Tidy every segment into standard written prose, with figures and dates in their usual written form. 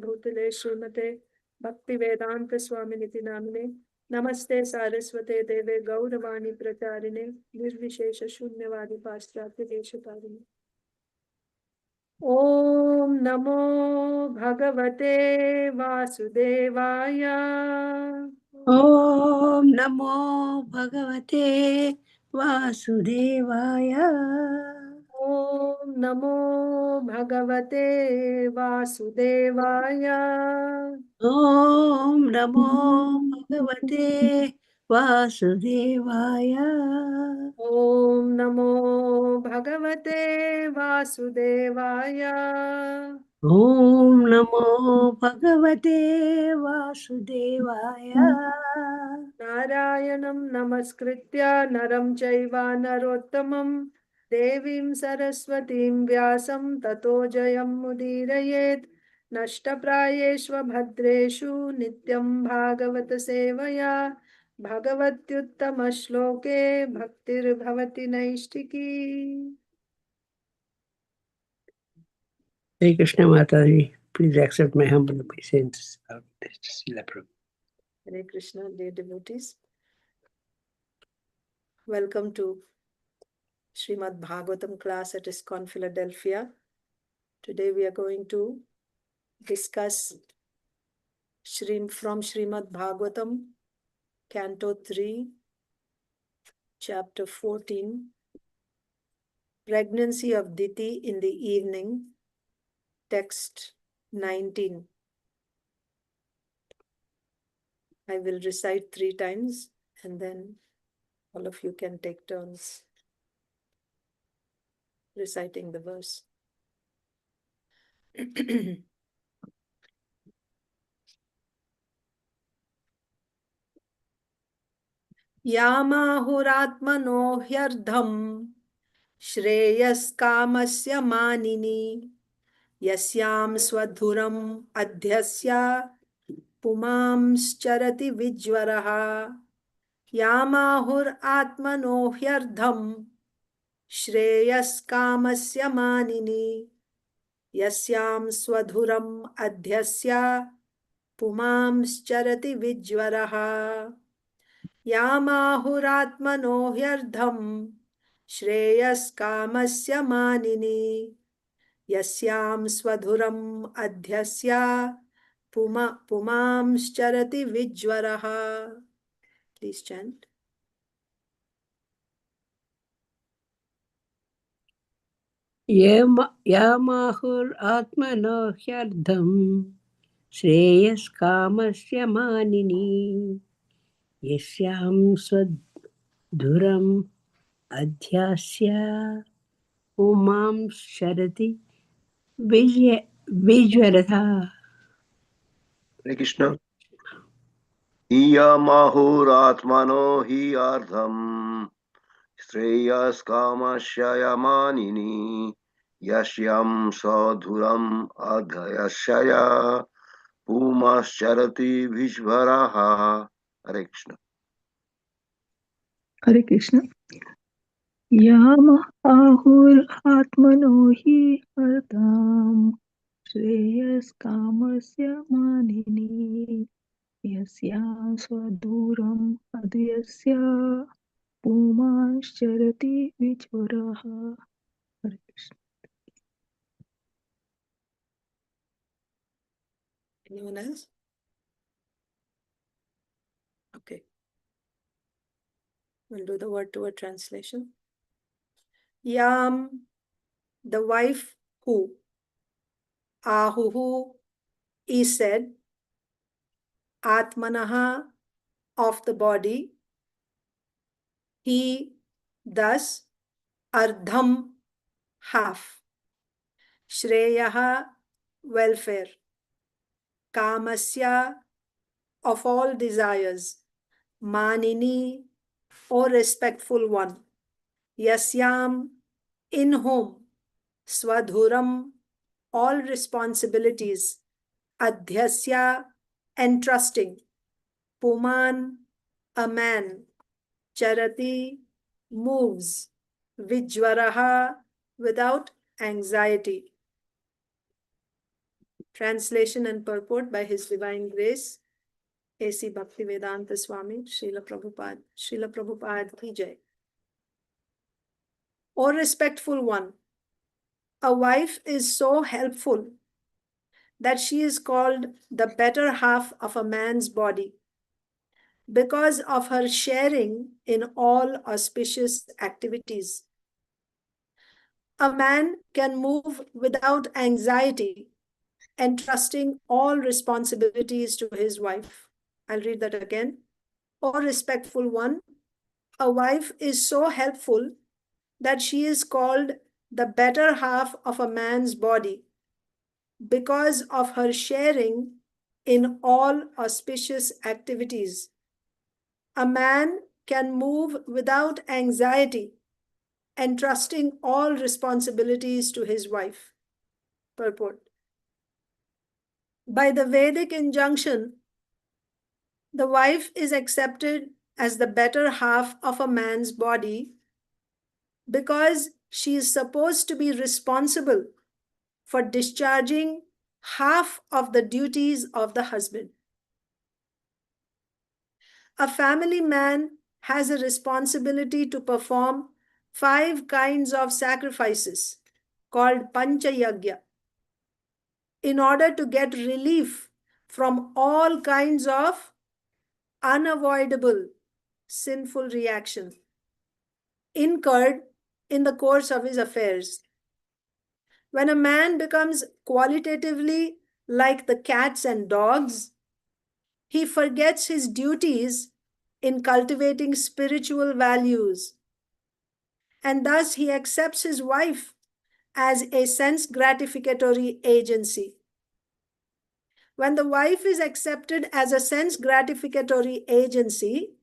भूतले श्रीमते भक्ति वेदांत स्वामिनिति नामिने नमस्ते सारस्वते देवे गौरवाणी प्रचारिणे निर्विशेष शून्यवादी पाश्चात्य देशतारिणे। ओम नमो भगवते वासुदेवाय। ओम नमो भगवते वासुदेवाय। ओम नमो भगवते वासुदेवाय। ओम नमो भगवते वासुदेवाय। ओम नमो भगवते वासुदेवाय। ओम नमो भगवते वासुदेवाय। नारायणं नमस्कृत्य नरं चैव नरोत्तमं देवीं सरस्वतीं व्यासं ततो जयमुदीरयेत्। नष्टप्रायेष्व भद्रेषु नित्यं भागवत सेवया भगवत्युत्तमश्लोके भक्तिर्भवति नैष्टिकी। Hare Krishna Mataji, please accept my humble obeisance. Hare Krishna, dear devotees. Welcome to Srimad Bhagavatam class at ISKCON Philadelphia. Today we are going to discuss from Srimad Bhagavatam, Canto 3, Chapter 14, Pregnancy of Diti in the Evening, Text 19. I will recite 3 times and then all of you can take turns reciting the verse. यामाहुरात्मनो ह्यर्धं श्रेयस्कामस्य मानिनी यस्यां स्वधुरम् अध्यस्या पुमांश्चरति विज्वरः। यामाहुरात्मनो ह्यर्धं श्रेयस्कामस्य मानिनी यस्यां स्वधुरम् अध्यस्या पुमांश्चरति विज्वरः। यामाहुरात्मनो ह्यर्धं श्रेयस्कामस्य मानिनी यस्यां स्वधुरम् अध्यस्या पुमांश्चरति विज्वरः. Please chant. यामाहुर आत्मनो ह्यर्धं श्रेयस्कामस्य मानिनी यस्यां स्वधुरम् अध्यास्य पुमांश्चरति विज्वरः. Hare Krishna. Iyamahuratmano hi ardham Shreyas kamasya yamanini Yashyam sadhuram adhayasya Pumascharati vishvaraha. Hare Krishna. Hare Krishna. Yamahur atmano hi ardham Shreyas kamasya manini Yasya swaduram adhyasya Pumascharati vichvaraha. Hare Krishna. Anyone else? Okay. We'll do the word-to-word translation. Yam, the wife who. Ahuhu is said. Atmanaha, of the body. He, thus. Ardham, half. Shreyaha, welfare. Kamasya, of all desires. Manini, or respectful one. Yasyam, in whom. Swadhuram, all responsibilities. Adhyasya, entrusting. Puman, a man. Charati, moves. Vijwaraha, without anxiety. Translation and purport by His Divine Grace, A.C. Bhaktivedanta Swami, Srila Prabhupada. Srila Prabhupada ki jai. O respectful one, a wife is so helpful that she is called the better half of a man's body because of her sharing in all auspicious activities. A man can move without anxiety, entrusting all responsibilities to his wife. I'll read that again. O respectful one, a wife is so helpful that she is called the better half of a man's body because of her sharing in all auspicious activities. A man can move without anxiety, entrusting all responsibilities to his wife. Purport. By the Vedic injunction, the wife is accepted as the better half of a man's body because she is supposed to be responsible for discharging half of the duties of the husband. A family man has a responsibility to perform 5 kinds of sacrifices called Pancha Yagya in order to get relief from all kinds of unavoidable sinful reaction incurred in the course of his affairs. When a man becomes qualitatively like the cats and dogs, he forgets his duties in cultivating spiritual values, and thus he accepts his wife as a sense gratificatory agency. When the wife is accepted as a sense gratificatory agency,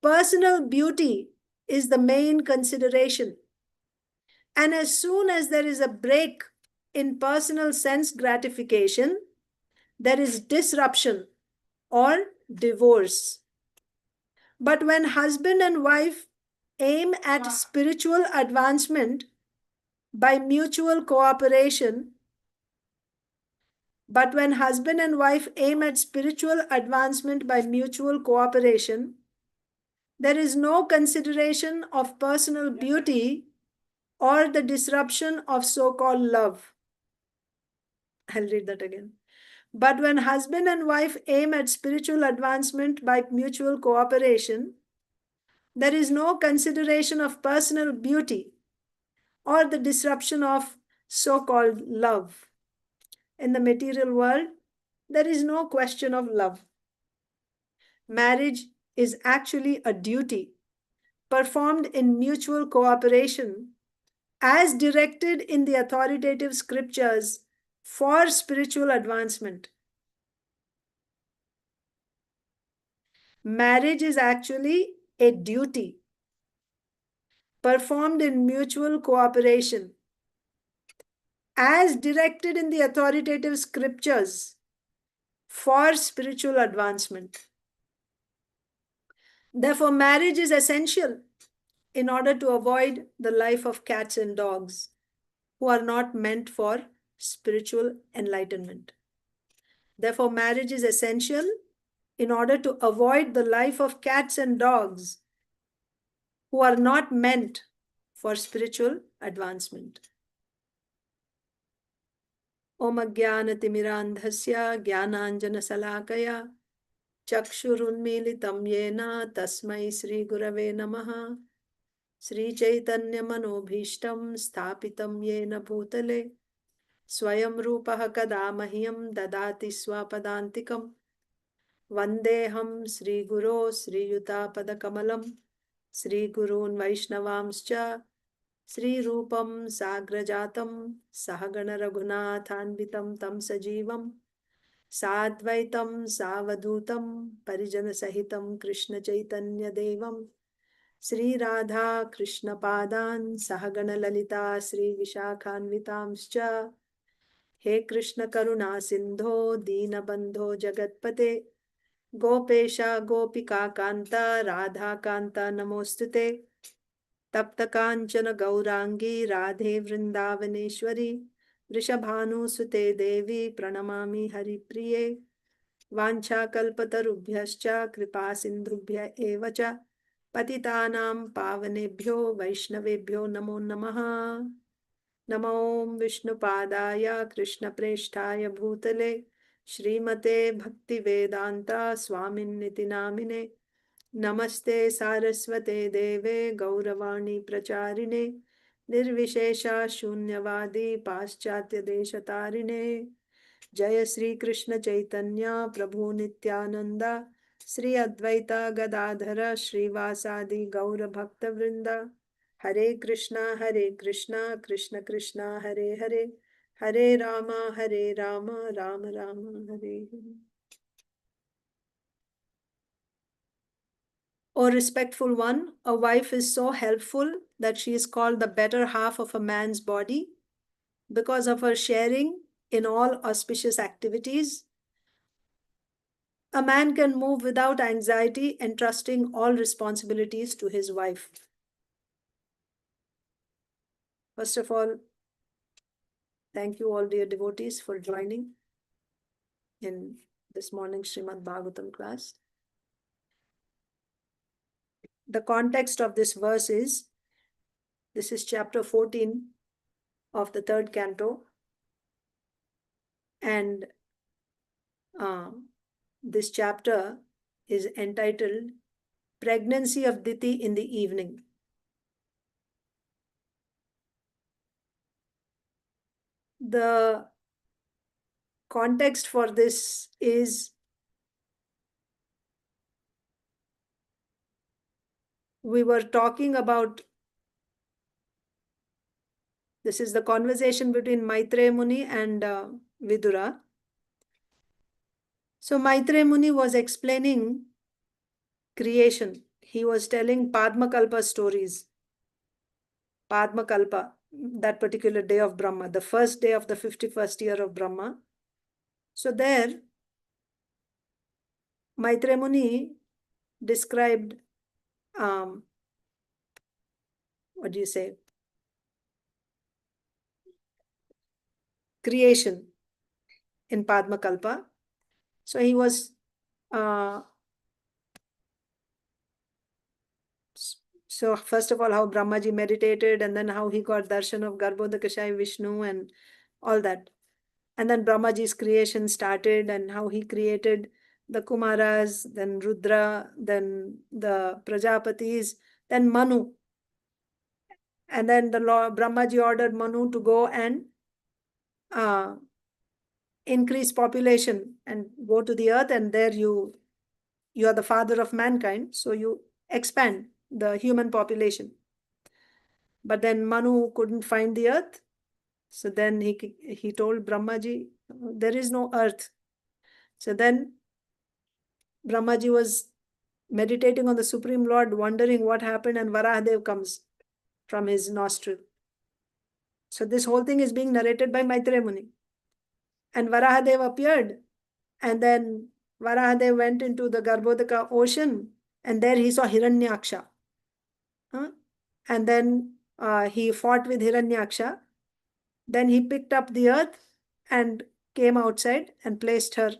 personal beauty is the main consideration. And as soon as there is a break in personal sense gratification, there is disruption or divorce. But when husband and wife aim at spiritual advancement by mutual cooperation, there is no consideration of personal beauty or the disruption of so-called love. I'll read that again. But when husband and wife aim at spiritual advancement by mutual cooperation, there is no consideration of personal beauty or the disruption of so-called love. In the material world, there is no question of love. Marriage is actually a duty performed in mutual cooperation as directed in the authoritative scriptures for spiritual advancement. Marriage is actually a duty performed in mutual cooperation as directed in the authoritative scriptures for spiritual advancement. Therefore, marriage is essential in order to avoid the life of cats and dogs who are not meant for spiritual enlightenment. Therefore, marriage is essential in order to avoid the life of cats and dogs who are not meant for spiritual advancement. Om Ajnanatimmirandhasya Jnananjana Salakaya Chakshurunmilitam Yena Tasmai Sri Gurave Namaha Sri Chaitanya Manobhishtam Sthapitam Yena Bhutale Swayam Rupaha Kada Mahyam Dadati Swapadantikam Vandeham Sri Guru Sri Yuta Padakamalam Sri Gurun Vaishnavamscha Sri Rupam Sagrajatam Sahagana Raghunathanvitam Tam Sajivam Sadvaitam Savadutam Parijana Sahitam Krishna Chaitanya Devam Sri Radha Krishna Padan Sahagana Lalita Sri Vishakhanvitamscha He Krishna Karuna Sindho Dina Bandho Jagatpate Gopesha Gopika Kanta Radha Kanta Namostute Tapta Kanchana Gaurangi Radhe Vrindavaneshwari वृषभानुसुते देवी प्रणमामि हरिप्रिये वाञ्छाकल्पतरुभ्यश्च कृपा सिन्धुभ्य एव च पतितानां पावनेभ्यो वैष्णवेभ्यो नमो नमः। नमो विष्णुपादाय कृष्णप्रेष्ठाय भूतले श्रीमते भक्तिवेदान्ता स्वामिन्निति नामिने नमस्ते सारस्वते देवे गौरवाणी प्रचारिणे निर्विशेषा शून्यवादी पाश्चात्य देशतारिणे जय श्री कृष्ण चैतन्य प्रभु नित्यानंदा श्री अद्वैता गदाधर श्रीवासादि गौर भक्त वृंदा हरे Krishna Krishna Krishna Hare Hare Hare Ram Ram Ram Hare Hare. O respectful one, a wife is so helpful that she is called the better half of a man's body because of her sharing in all auspicious activities. A man can move without anxiety, entrusting all responsibilities to his wife. First of all, thank you all dear devotees for joining in this morning's Srimad Bhagavatam class. The context of this verse is, this is chapter 14 of the third canto, and this chapter is entitled Pregnancy of Diti in the Evening. The context for this is we were talking about, this is the conversation between Maitreya Muni and Vidura. So Maitreya Muni was explaining creation. He was telling Padmakalpa stories. Padmakalpa, that particular day of Brahma, the first day of the 51st year of Brahma. So there, Maitreya Muni described, what do you say? Creation in Padmakalpa. So he was, so first of all, how Brahmaji meditated, and then how he got darshan of Garbhodakashayi Vishnu and all that. And then Brahmaji's creation started, and how he created the Kumaras, then Rudra, then the Prajapatis, then Manu. And then the Lord Brahmaji ordered Manu to go and increase population and go to the earth, and there you are the father of mankind, so you expand the human population. But then Manu couldn't find the earth, so then he told Brahmaji, there is no earth. So then Brahmaji was meditating on the Supreme Lord, wondering what happened, and Varahadev comes from his nostril. So this whole thing is being narrated by Maitreya Muni. And Varahadev appeared, and then Varahadev went into the Garbhodaka ocean, and there he saw Hiranyaksha. And then he fought with Hiranyaksha. Then he picked up the earth and came outside and placed her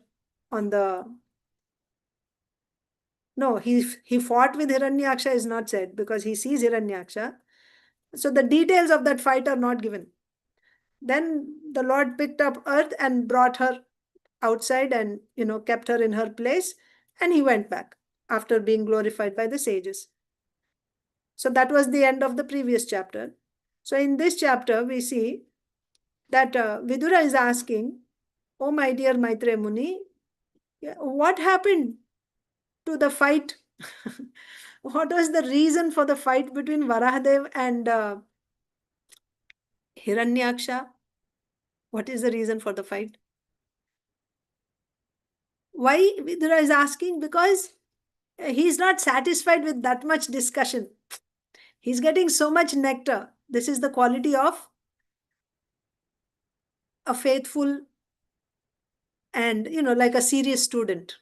on the... No, he fought with Hiranyaksha is not said, because he sees Hiranyaksha. So the details of that fight are not given. Then the Lord picked up earth and brought her outside and, kept her in her place, and he went back after being glorified by the sages. So that was the end of the previous chapter. So in this chapter, we see that Vidura is asking, oh my dear Maitreya Muni, what happened to the fight? What was the reason for the fight between Varahadev and Hiranyaksha? What is the reason for the fight? Why Vidura is asking? Because he's not satisfied with that much discussion. He's getting so much nectar. This is the quality of a faithful and, like a serious student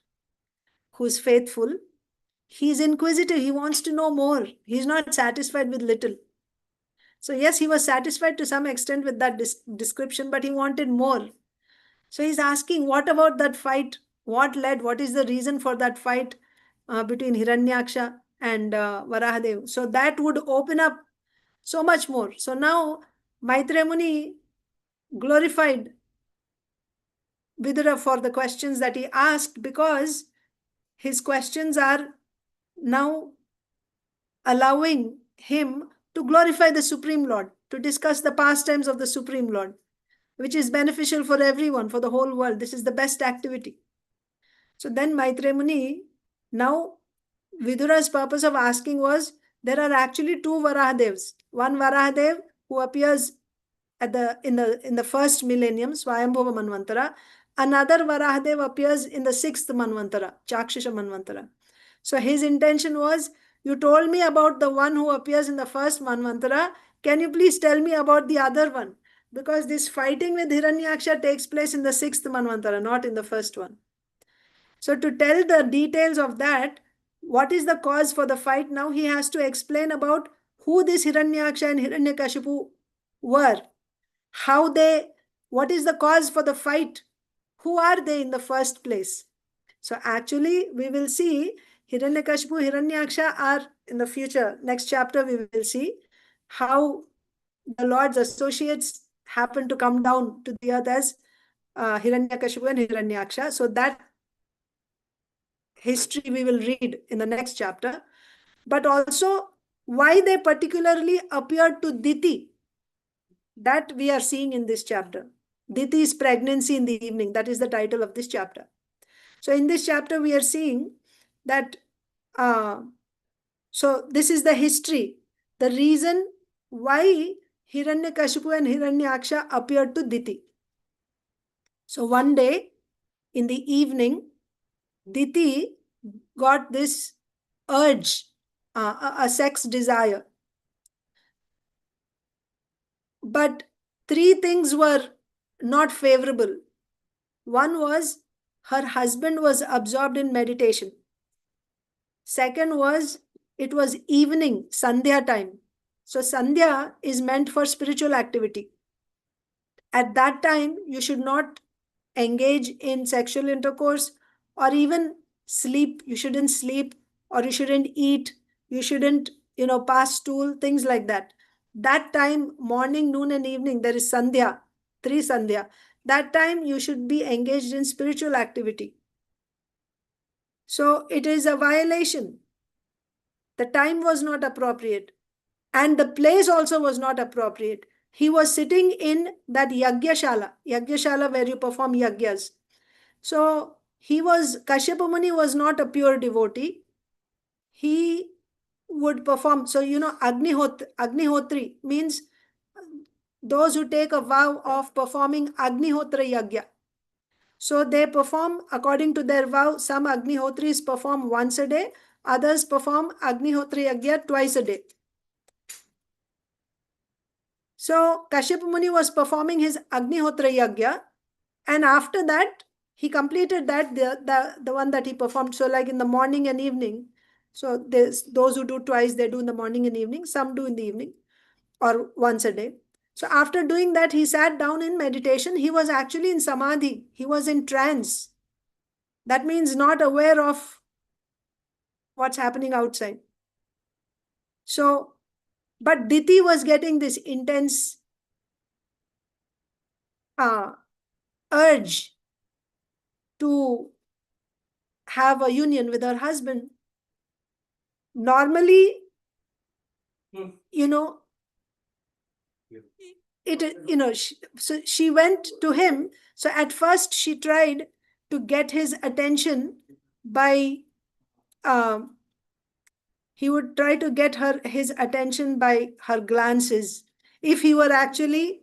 who's faithful. He's inquisitive. He wants to know more. He's not satisfied with little. So yes, he was satisfied to some extent with that description, but he wanted more. So he's asking, what about that fight? What led? What is the reason for that fight between Hiranyaksha and Varahadev? So that would open up so much more. So now Maitreya Muni glorified Vidura for the questions that he asked, because his questions are now allowing him to glorify the Supreme Lord, to discuss the pastimes of the Supreme Lord, which is beneficial for everyone, for the whole world. This is the best activity. So then Maitreya Muni, now Vidura's purpose of asking was, there are actually two Varahadevs. One Varahadev who appears at in the first millennium, Swayambhuva Manvantara. Another Varahadev appears in the sixth Manvantara, Chakshusha Manvantara. So his intention was, you told me about the one who appears in the first Manvantara. Can you please tell me about the other one? Because this fighting with Hiranyaksha takes place in the sixth Manvantara, not in the first one. So to tell the details of that, what is the cause for the fight, now he has to explain about who this Hiranyaksha and Hiranyakashipu were. What is the cause for the fight? Who are they in the first place? So actually, we will see Hiranyakashipu, Hiranyaksha are in the future. Next chapter, we will see how the Lord's associates happen to come down to the earth as Hiranyakashipu and Hiranyaksha. So that history we will read in the next chapter. But also, why they particularly appeared to Diti, that we are seeing in this chapter. Diti's pregnancy in the evening, that is the title of this chapter. So in this chapter, we are seeing that, so this is the history, the reason why Hiranyakashipu and Hiranyaksha appeared to Diti. So one day in the evening, Diti got this urge, a sex desire. But three things were not favorable. One was, her husband was absorbed in meditation. Second was, it was evening, Sandhya time. So Sandhya is meant for spiritual activity. At that time, you should not engage in sexual intercourse or even sleep. You shouldn't sleep, or you shouldn't eat. You shouldn't, pass stool, things like that. That time, morning, noon, and evening, there is Sandhya, three Sandhya. That time, you should be engaged in spiritual activity. So it is a violation. The time was not appropriate. And the place also was not appropriate. He was sitting in that Yagyashala where you perform yagyas. So Kashyapa Muni was not a pure devotee. He would perform, so Agnihotri means those who take a vow of performing Agnihotra Yagya. So they perform according to their vow. Some Agnihotris perform once a day, others perform Agnihotra Yagya twice a day. So Kashyapa Muni was performing his Agnihotra Yagya, and after that, he completed that, the one that he performed. So like in the morning and evening. So there's those who do twice, they do in the morning and evening. Some do in the evening or once a day. So after doing that, he sat down in meditation. He was actually in samadhi. He was in trance. That means not aware of what's happening outside. So, but Diti was getting this intense urge to have a union with her husband. Normally, so she went to him. So at first she tried to get his attention by, he would try to get his attention by her glances. If he were actually,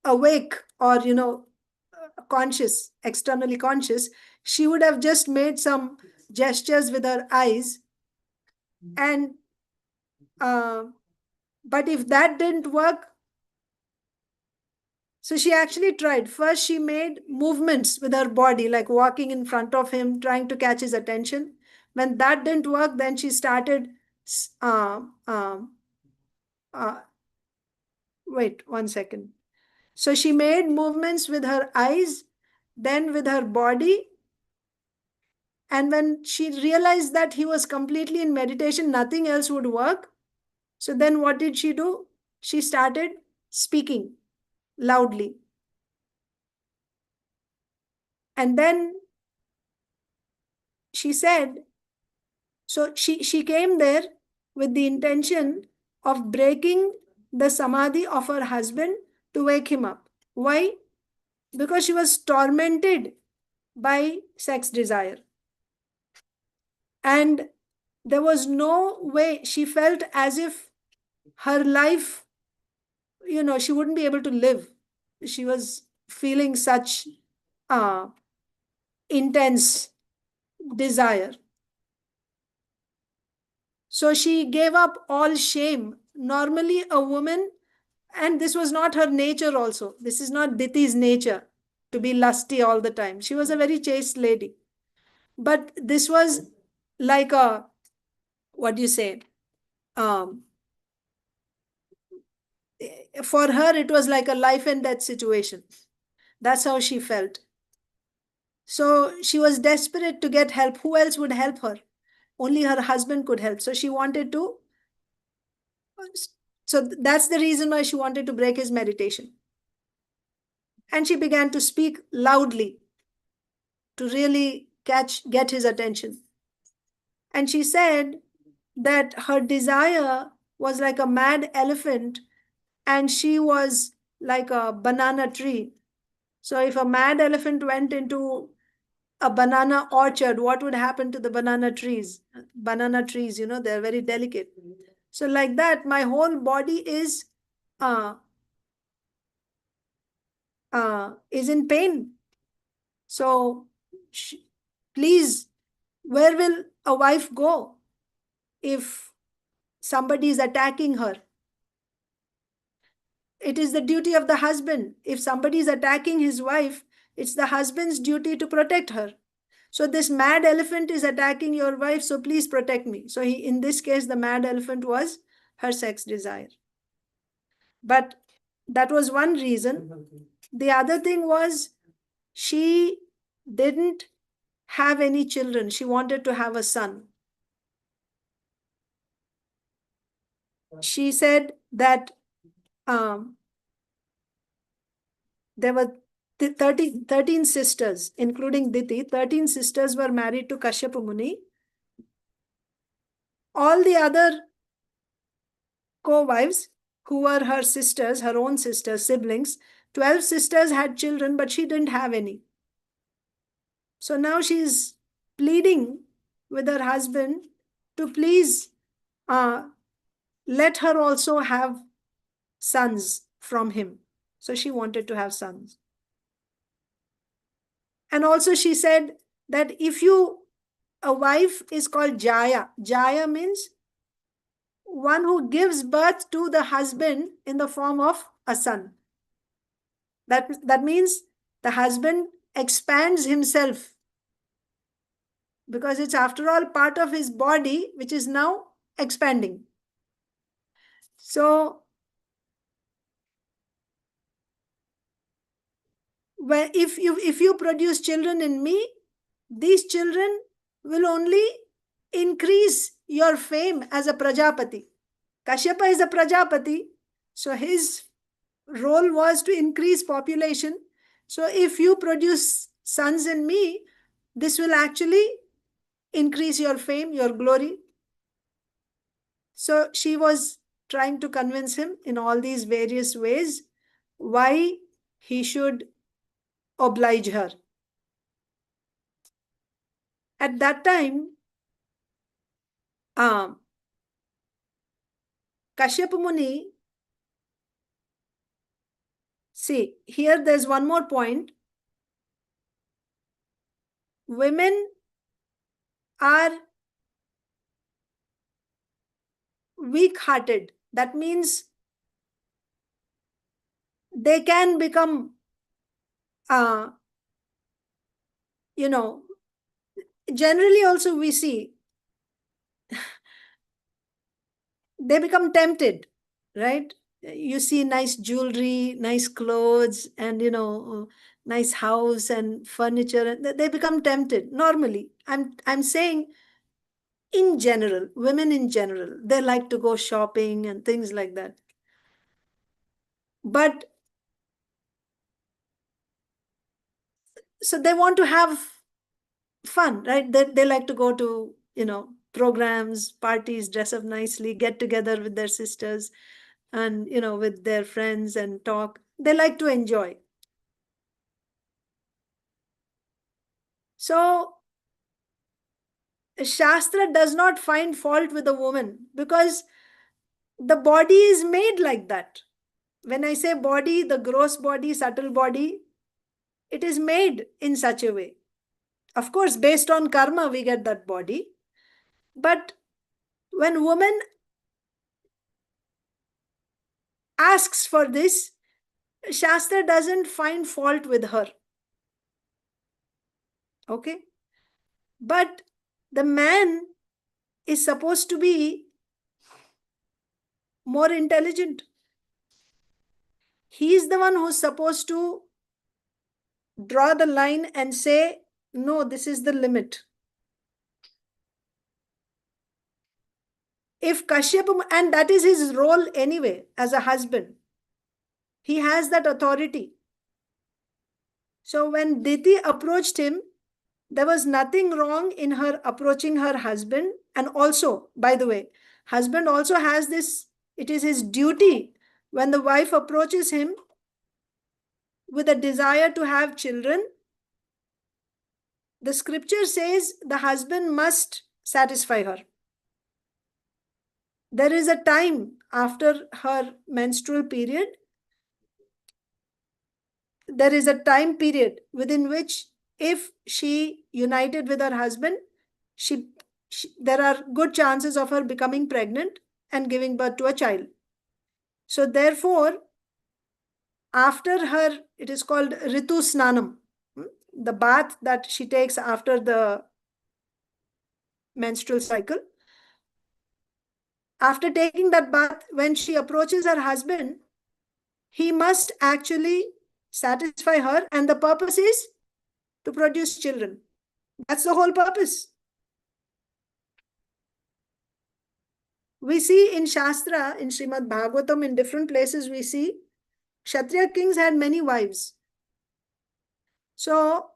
awake or, conscious, externally conscious, she would have just made some gestures with her eyes. And, but if that didn't work, so she actually tried. First, she made movements with her body, like walking in front of him, trying to catch his attention. When that didn't work, then she started s- uh, wait 1 second. So she made movements with her eyes, then with her body. And when she realized that he was completely in meditation, nothing else would work. So then what did she do? She started speaking loudly. And then she said, so she came there with the intention of breaking the samadhi of her husband to wake him up. Why? Because she was tormented by sex desire. And there was no way, she felt as if her life, she wouldn't be able to live. She was feeling such uh, intense desire. So she gave up all shame. Normally, a woman, and this was not her nature also, this is not Diti's nature to be lusty all the time. She was a very chaste lady. But this was like a, what do you say? Um, for her, it was like a life and death situation. That's how she felt. So she was desperate to get help. Who else would help her? Only her husband could help. So she wanted to. So that's the reason why she wanted to break his meditation. And she began to speak loudly to really get his attention. And she said that her desire was like a mad elephant and she was like a banana tree. So if a mad elephant went into a banana orchard, what would happen to the banana trees? Banana trees, they're very delicate. So like that, my whole body is in pain. So please, where will a wife go if somebody is attacking her? It is the duty of the husband. If somebody is attacking his wife, it's the husband's duty to protect her. So this mad elephant is attacking your wife, so please protect me. So in this case, the mad elephant was her sex desire. But that was one reason. The other thing was she didn't have any children. She wanted to have a son. She said that there were 13 sisters, including Diti. 13 sisters were married to Kashyapa Muni. All the other co-wives, who were her sisters, her own sisters, siblings, 12 sisters had children, but she didn't have any. So now she's pleading with her husband to please let her also have sons from him. So she wanted to have sons. And also she said that a wife is called Jaya. Jaya means one who gives birth to the husband in the form of a son. That means the husband expands himself because it's after all part of his body which is now expanding. So if you produce children in me, these children will only increase your fame as a Prajapati. Kashyapa is a Prajapati, so his role was to increase population. So if you produce sons in me, this will actually increase your fame, your glory. So she was trying to convince him in all these various ways why he should oblige her. At that time, Kashyapa Muni, see, here there's one more point. Women are weak-hearted. That means they can become, generally also we see they become tempted, right? You see nice jewelry, nice clothes, and nice house and furniture, and they become tempted normally. I'm saying in general, women in general, they like to go shopping and things like that. But so they want to have fun, right? They like to go to, programs, parties, dress up nicely, get together with their sisters and, with their friends and talk. They like to enjoy. So Shastra does not find fault with a woman because the body is made like that. When I say body, the gross body, subtle body, it is made in such a way. Of course, based on karma, we get that body. But when woman asks for this, Shastra doesn't find fault with her. Okay? But the man is supposed to be more intelligent. He is the one who's supposed to draw the line and say, no, this is the limit. If Kashyapa, and that is his role anyway, as a husband, he has that authority. So when Diti approached him, there was nothing wrong in her approaching her husband. And also, by the way, husband also has this, it is his duty when the wife approaches him with a desire to have children. The scripture says the husband must satisfy her. There is a time after her menstrual period. There is a time period within which if she united with her husband, there are good chances of her becoming pregnant and giving birth to a child. So therefore, after her, it is called Ritu Snanam, the bath that she takes after the menstrual cycle. After taking that bath, when she approaches her husband, he must actually satisfy her, and the purpose is to produce children. That's the whole purpose. We see in Shastra, in Srimad Bhagavatam, in different places, we see Kshatriya kings had many wives. So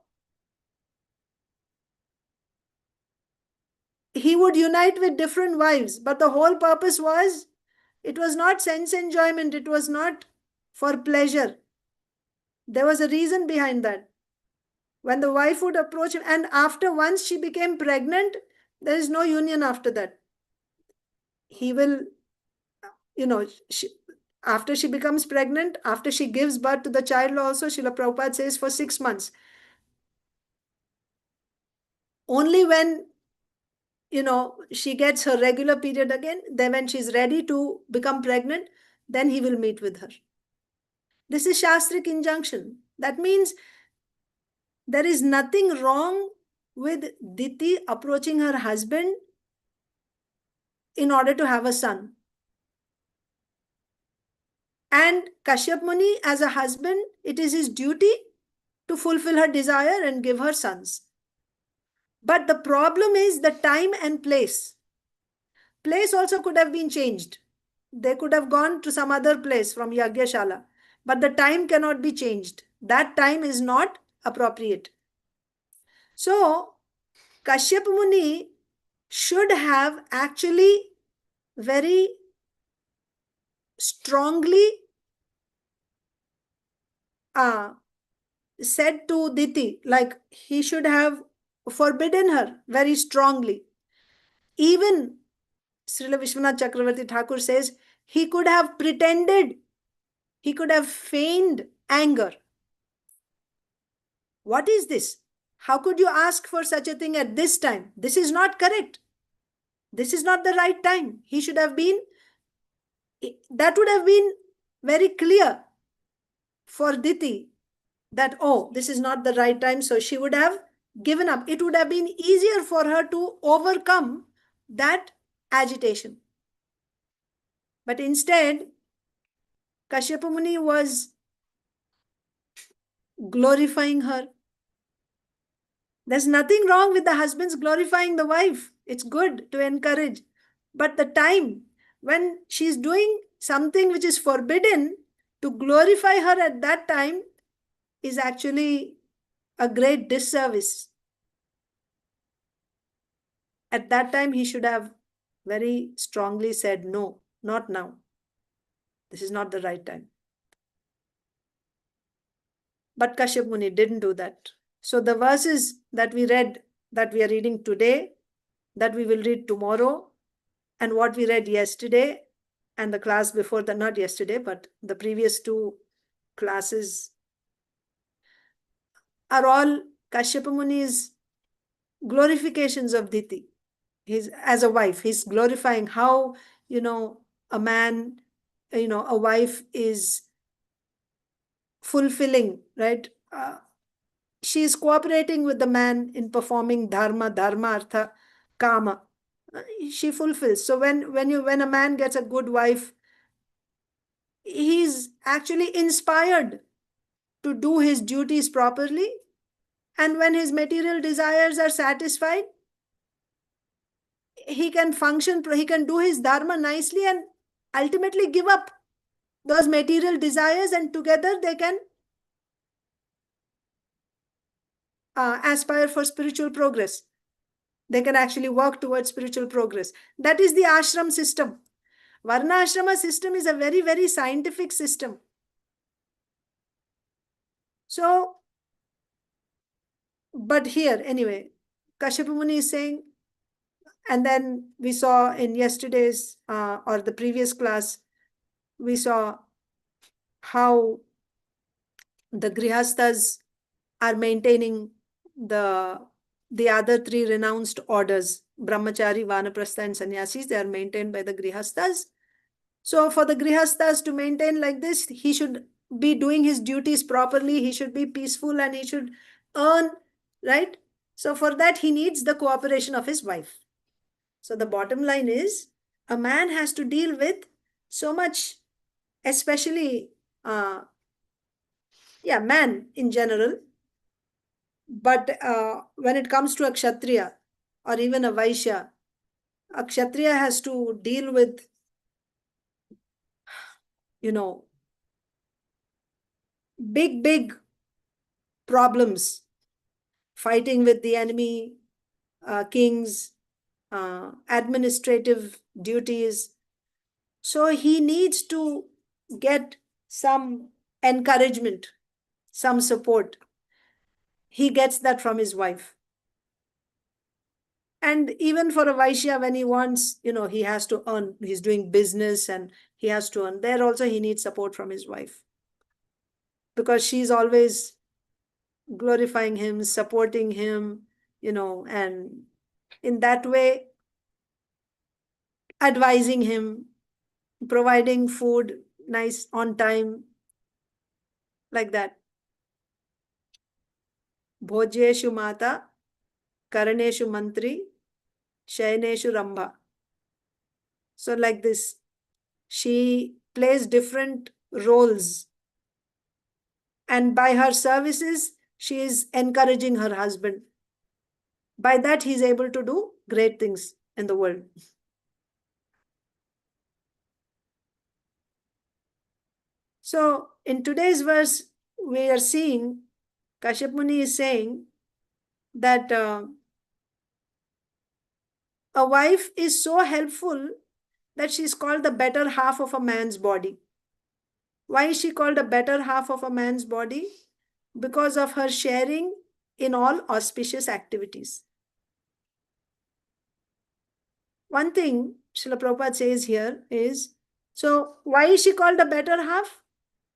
he would unite with different wives, but the whole purpose was, it was not sense enjoyment, it was not for pleasure. There was a reason behind that. When the wife would approach him, and after once she became pregnant, there is no union after that. He will, after she becomes pregnant, after she gives birth to the child also, Srila Prabhupada says for 6 months. Only when, she gets her regular period again, then when she's ready to become pregnant, then he will meet with her. This is Shastric injunction. That means there is nothing wrong with Diti approaching her husband in order to have a son. And Kashyap Muni, as a husband, it is his duty to fulfill her desire and give her sons. But the problem is the time and place. Place also could have been changed. They could have gone to some other place from Yagyashala. But the time cannot be changed. That time is not appropriate. So, Kashyap Muni should have actually very strongly said to Diti, like he should have forbidden her very strongly. Even Srila Vishwanath Chakravarti Thakur says he could have pretended, he could have feigned anger. What is this? How could you ask for such a thing at this time? This is not correct. This is not the right time. He should have been, that would have been very clear for Diti that, oh, this is not the right time. So she would have given up. It would have been easier for her to overcome that agitation. But instead, Kashyapa Muni was glorifying her. There's nothing wrong with the husbands glorifying the wife. It's good to encourage. But the time when she's doing something which is forbidden, to glorify her at that time is actually a great disservice. At that time, he should have very strongly said, no, not now. This is not the right time. But Kashyap Muni didn't do that. So the verses that we read, that we are reading today, that we will read tomorrow, and what we read yesterday, and the class before that, not yesterday, but the previous two classes, are all Kashyapa Muni's glorifications of Diti. He's, as a wife, he's glorifying how, a man, a wife is fulfilling, right? She is cooperating with the man in performing dharma, artha, kama. She fulfills. So when a man gets a good wife, he's actually inspired to do his duties properly. And when his material desires are satisfied, he can function, he can do his dharma nicely and ultimately give up those material desires, and together they can aspire for spiritual progress. They can actually work towards spiritual progress. That is the ashram system. Varna ashrama system is a very, very scientific system. So, but here, anyway, Kashyapa Muni is saying, and then we saw in yesterday's or the previous class, we saw how the grihasthas are maintaining the other three renounced orders, brahmachari, vanaprastha, and sannyasis. They are maintained by the grihasthas. So for the grihasthas to maintain like this, he should be doing his duties properly, he should be peaceful, and he should earn, right? So for that, he needs the cooperation of his wife. So the bottom line is, a man has to deal with so much, especially, man in general. But when it comes to a kshatriya or even a vaishya, a kshatriya has to deal with, big problems, fighting with the enemy, kings, administrative duties. So he needs to get some encouragement, some support. He gets that from his wife. And even for a Vaishya, when he wants, he has to earn, he's doing business and he has to earn. There also he needs support from his wife, because she's always glorifying him, supporting him, and in that way, advising him, providing food nice on time, like that. Bhojeshu mata, karaneshu mantri, shayaneshu rambha. So like this, she plays different roles. And by her services, she is encouraging her husband. By that, he's able to do great things in the world. So in today's verse, we are seeing Kashyap Muni is saying that a wife is so helpful that she's called the better half of a man's body. Why is she called a better half of a man's body? Because of her sharing in all auspicious activities. One thing Srila Prabhupada says here is, so why is she called a better half?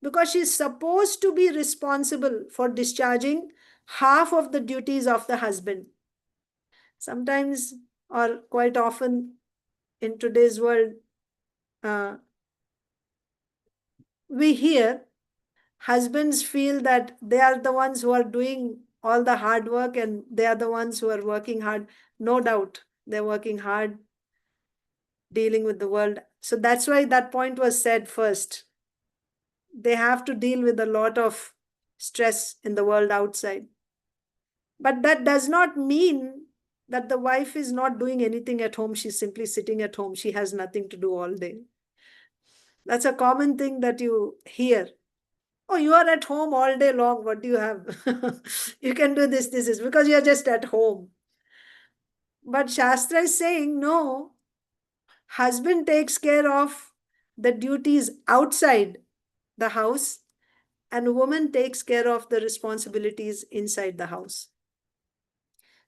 Because she is supposed to be responsible for discharging half of the duties of the husband. Sometimes, or quite often in today's world, we hear husbands feel that they are the ones who are doing all the hard work and they are the ones who are working hard. No doubt, they're working hard, dealing with the world. So that's why that point was said first. They have to deal with a lot of stress in the world outside. But that does not mean that the wife is not doing anything at home. She's simply sitting at home. She has nothing to do all day. That's a common thing that you hear. Oh, you are at home all day long. What do you have? You can do this, this is because you're just at home. But Shastra is saying, no, husband takes care of the duties outside the house and woman takes care of the responsibilities inside the house.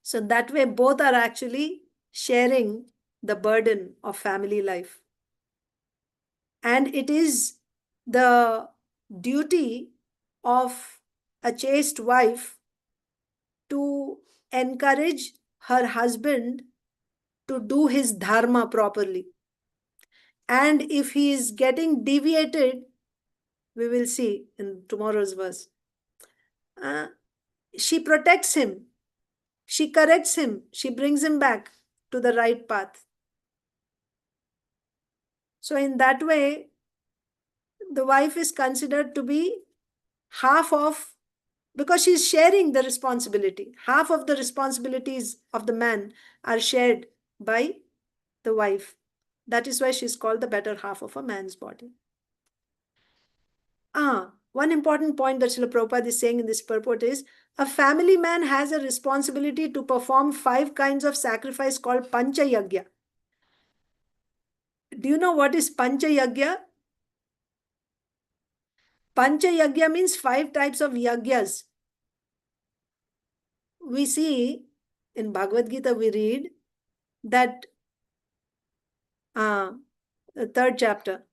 So that way, both are actually sharing the burden of family life. And it is the duty of a chaste wife to encourage her husband to do his dharma properly. And if he is getting deviated, we will see in tomorrow's verse, she protects him, she corrects him, she brings him back to the right path. So in that way, the wife is considered to be half of, because she's sharing the responsibility. Half of the responsibilities of the man are shared by the wife. That is why she's called the better half of a man's body. One important point that Srila Prabhupada is saying in this purport is, a family man has a responsibility to perform 5 kinds of sacrifice called Pancha Yagya. Do you know what is Pancha Yagya? Pancha Yagya means 5 types of yagyas. We see in Bhagavad Gita, we read that the third chapter,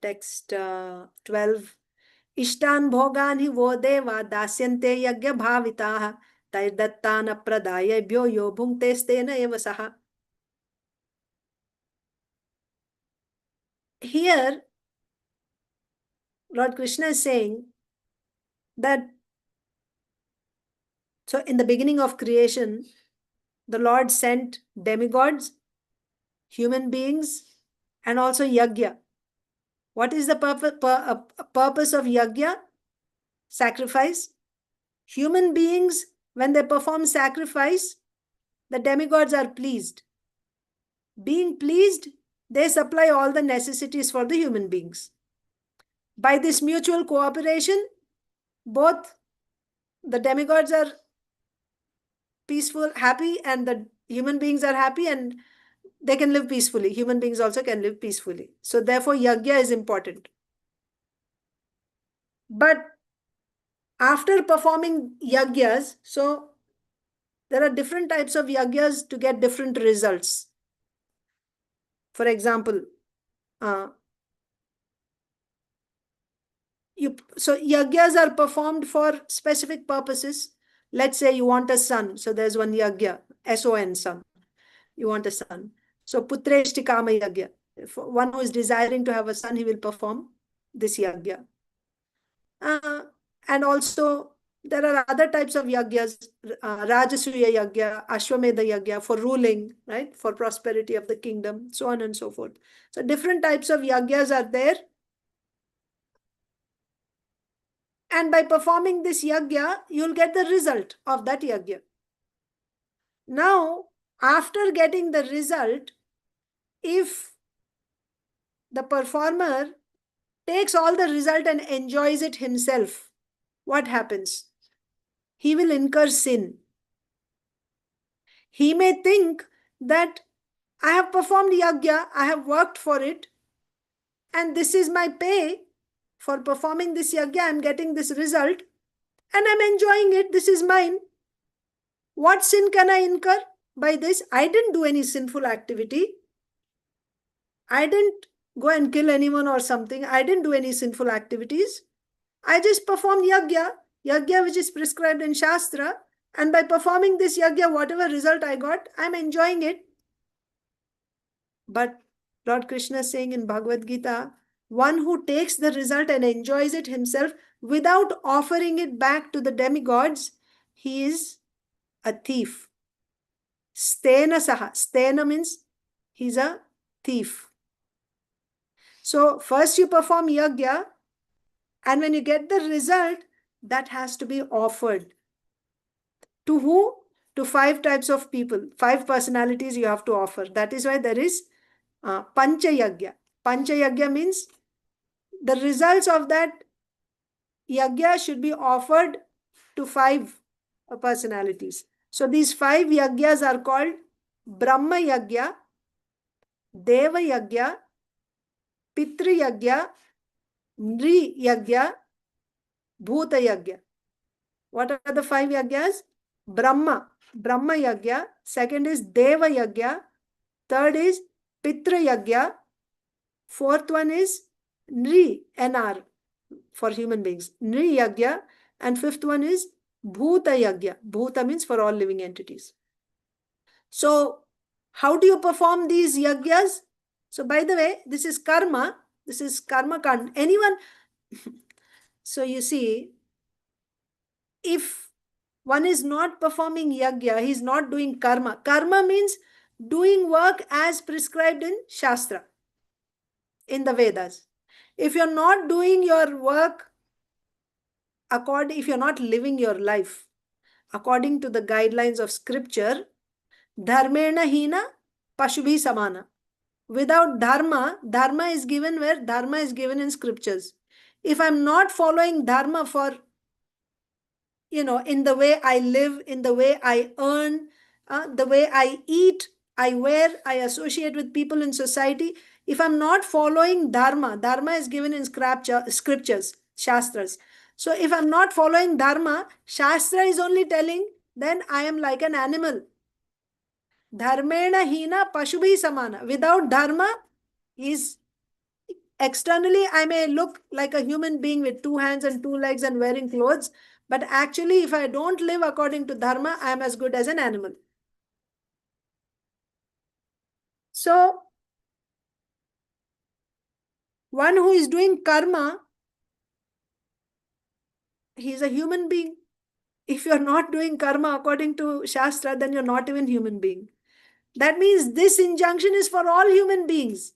text 12, Ishtan bhogani vo deva dasyante yagya bhavitaha taidattana pradayabhyo yo bhungte stena eva saha. Here, Lord Krishna is saying that, so in the beginning of creation, the Lord sent demigods, human beings, and also yagya. What is the purpose of yagya? Sacrifice. Human beings, when they perform sacrifice, the demigods are pleased. Being pleased, they supply all the necessities for the human beings. By this mutual cooperation, both the demigods are peaceful, happy, and the human beings are happy, and they can live peacefully. Human beings also can live peacefully. So therefore, yagya is important. But after performing yagyas, so there are different types of yagyas to get different results. For example, so yagyas are performed for specific purposes. Let's say you want a son. So there's one yagya, S-O-N, son. You want a son. So putreshti kama yagya. If one who is desiring to have a son, he will perform this yagya. And also there are other types of yagyas, Rajasuya yagya, Ashwamedha yagya, for ruling, right? For prosperity of the kingdom, so on and so forth. So different types of yagyas are there. And by performing this yagya, you'll get the result of that yagya. Now, after getting the result, if the performer takes all the result and enjoys it himself, what happens? He will incur sin. He may think that I have performed yagya, I have worked for it, and this is my pay for performing this yagya, I'm getting this result, and I'm enjoying it, this is mine. What sin can I incur by this? I didn't do any sinful activity. I didn't go and kill anyone or something. I didn't do any sinful activities. I just performed yagya which is prescribed in Shastra. And by performing this yagya, whatever result I got, I'm enjoying it. But Lord Krishna is saying in Bhagavad Gita, one who takes the result and enjoys it himself without offering it back to the demigods, he is a thief. Stena saha. Stena means He's a thief. So first you perform yajna, and when you get the result, that has to be offered. To who? To 5 types of people, 5 personalities you have to offer. That is why there is Pancha Yajna. Pancha Yajna means the results of that yajna should be offered to 5 personalities. So these 5 yajnas are called Brahma Yajna, Deva Yajna, Pitri Yajna, Nri Yajna, Bhuta Yajna. What are the 5 yajnas? Brahma Yajna. Second is Deva Yajna. Third is Pitra Yajna. Fourth one is Nri, NR, for human beings. Nri Yajna. And fifth one is Bhuta Yajna. Bhuta means for all living entities. So how do you perform these yajnas? So by the way, this is karma. This is karma kand. Anyone? So you see, if one is not performing yajna, he is not doing karma. Karma means doing work as prescribed in Shastra, in the Vedas. If you're not doing your work if you're not living your life according to the guidelines of scripture, dharmena hina pashubhi samana. Without dharma, dharma is given where dharma is given in scriptures. If I'm not following dharma for, in the way I live, in the way I earn, the way I eat, I wear, I associate with people in society, if I'm not following dharma, dharma is given in scriptures, shastras. So if I'm not following dharma, shastra is only telling, then I am like an animal. Dharmena hina pashubhi samana. Without dharma, externally I may look like a human being with 2 hands and 2 legs and wearing clothes, but actually if I don't live according to dharma, I am as good as an animal. So one who is doing karma, he is a human being. If you're not doing karma according to Shastra, then you're not even human being. That means this injunction is for all human beings.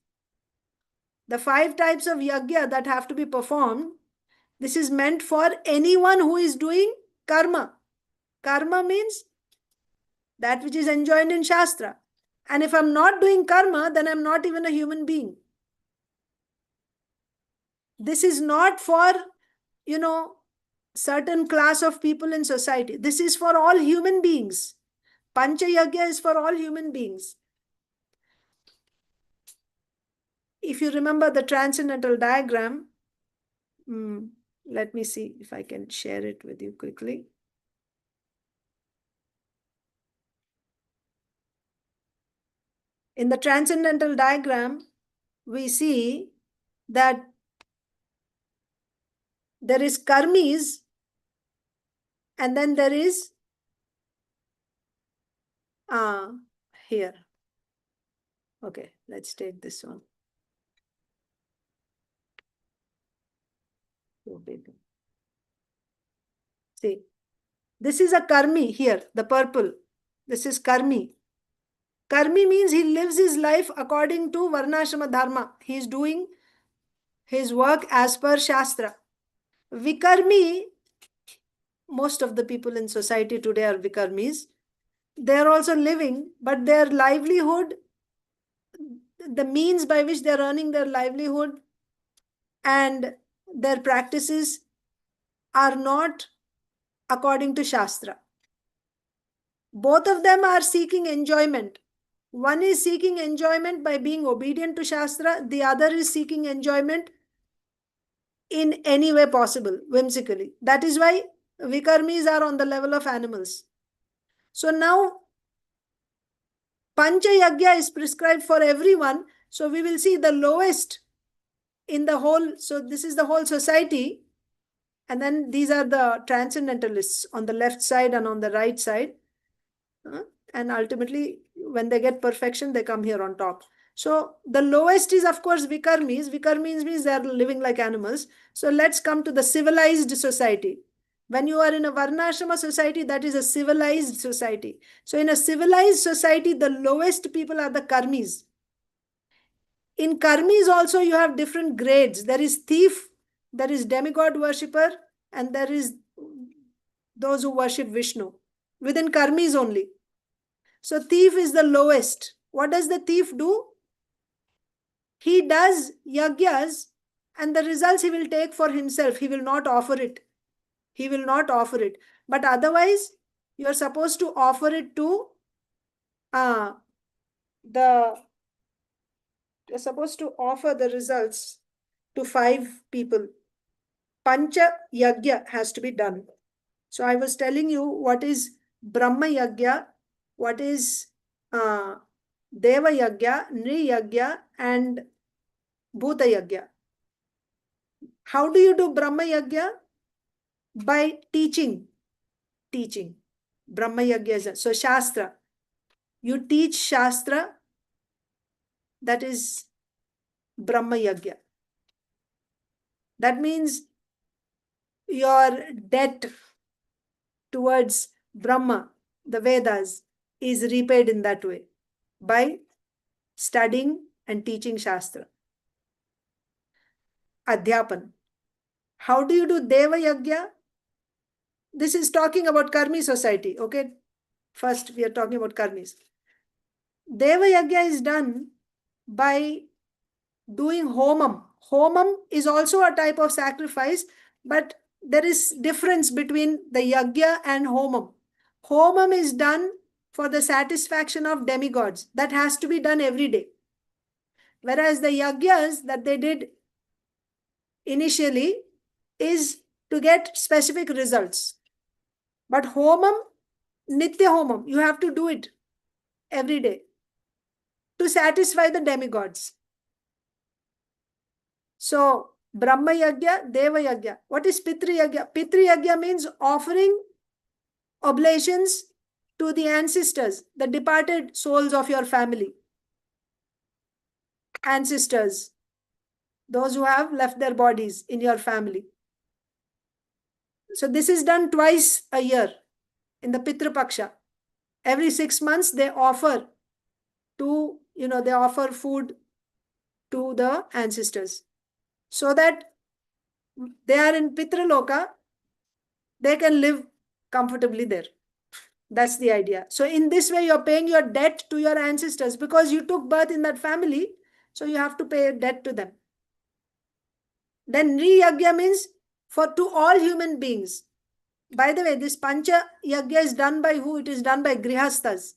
The 5 types of yajna that have to be performed, this is meant for anyone who is doing karma. Karma means that which is enjoined in Shastra. And if I'm not doing karma, then I'm not even a human being. This is not for, certain class of people in society. This is for all human beings. Pancha Yajna is for all human beings. If you remember the transcendental diagram, let me see if I can share it with you quickly. In the transcendental diagram, we see that there is karmis, and then there is here. Okay, let's take this one. See, this is a karmi here, the purple. This is karmi. Karmi means he lives his life according to Varnashrama Dharma. He is doing his work as per Shastra. Vikarmi, most of the people in society today are Vikarmis. They are also living, but their livelihood, the means by which they are earning their livelihood and their practices are not according to Shastra. Both of them are seeking enjoyment. One is seeking enjoyment by being obedient to Shastra. The other is seeking enjoyment in any way possible, whimsically. That is why Vikarmis are on the level of animals. So now, Pancha Yajna is prescribed for everyone. So we will see the lowest in the whole. So this is the whole society. And then these are the transcendentalists on the left side and on the right side. And ultimately, when they get perfection, they come here on top. So the lowest is, of course, Vikarmis. Vikarmis means they are living like animals. So let's come to the civilized society. When you are in a Varnashrama society, that is a civilized society. So in a civilized society, the lowest people are the karmis. In karmis also you have different grades. There is thief, there is demigod worshipper, and there is those who worship Vishnu. Within karmis only. So thief is the lowest. What does the thief do? He does yagyas and the results he will take for himself. He will not offer it. He will not offer it. But otherwise, you are supposed to offer it to you're supposed to offer the results to 5 people. Pancha yagya has to be done. So I was telling you what is Brahma yagya, what is Deva yagya, Nri yagya, and Bhuta yagya. How do you do Brahma yagya? By teaching. Teaching. Brahma yagya is so Shastra. You teach Shastra, that is Brahma yagya. That means your debt towards Brahma, the Vedas, is repaid in that way by studying and teaching Shastra. Adhyapan. How do you do Deva Yagya? This is talking about Karmi society, okay? First, we are talking about Karmis. Deva Yagya is done by doing Homam. Homam is also a type of sacrifice, but there is difference between the Yagya and Homam. Homam is done for the satisfaction of demigods. That has to be done every day. Whereas the Yagyas that they did initially is to get specific results. But Homam, Nitya Homam, you have to do it every day to satisfy the demigods. So, Brahma Yagya, Deva Yagya. What is Pitri Yagya? Pitri Yagya means offering oblations to the ancestors, the departed souls of your family. Ancestors, those who have left their bodies in your family. So this is done twice a year in the Pitru Paksha. Every 6 months they offer to, they offer food to the ancestors so that they are in Pitraloka, they can live comfortably there. That's the idea. So in this way, you're paying your debt to your ancestors because you took birth in that family. So you have to pay a debt to them. Then Nri Yagya means to all human beings. By the way, this Pancha Yagya is done by who? It is done by Grihasthas.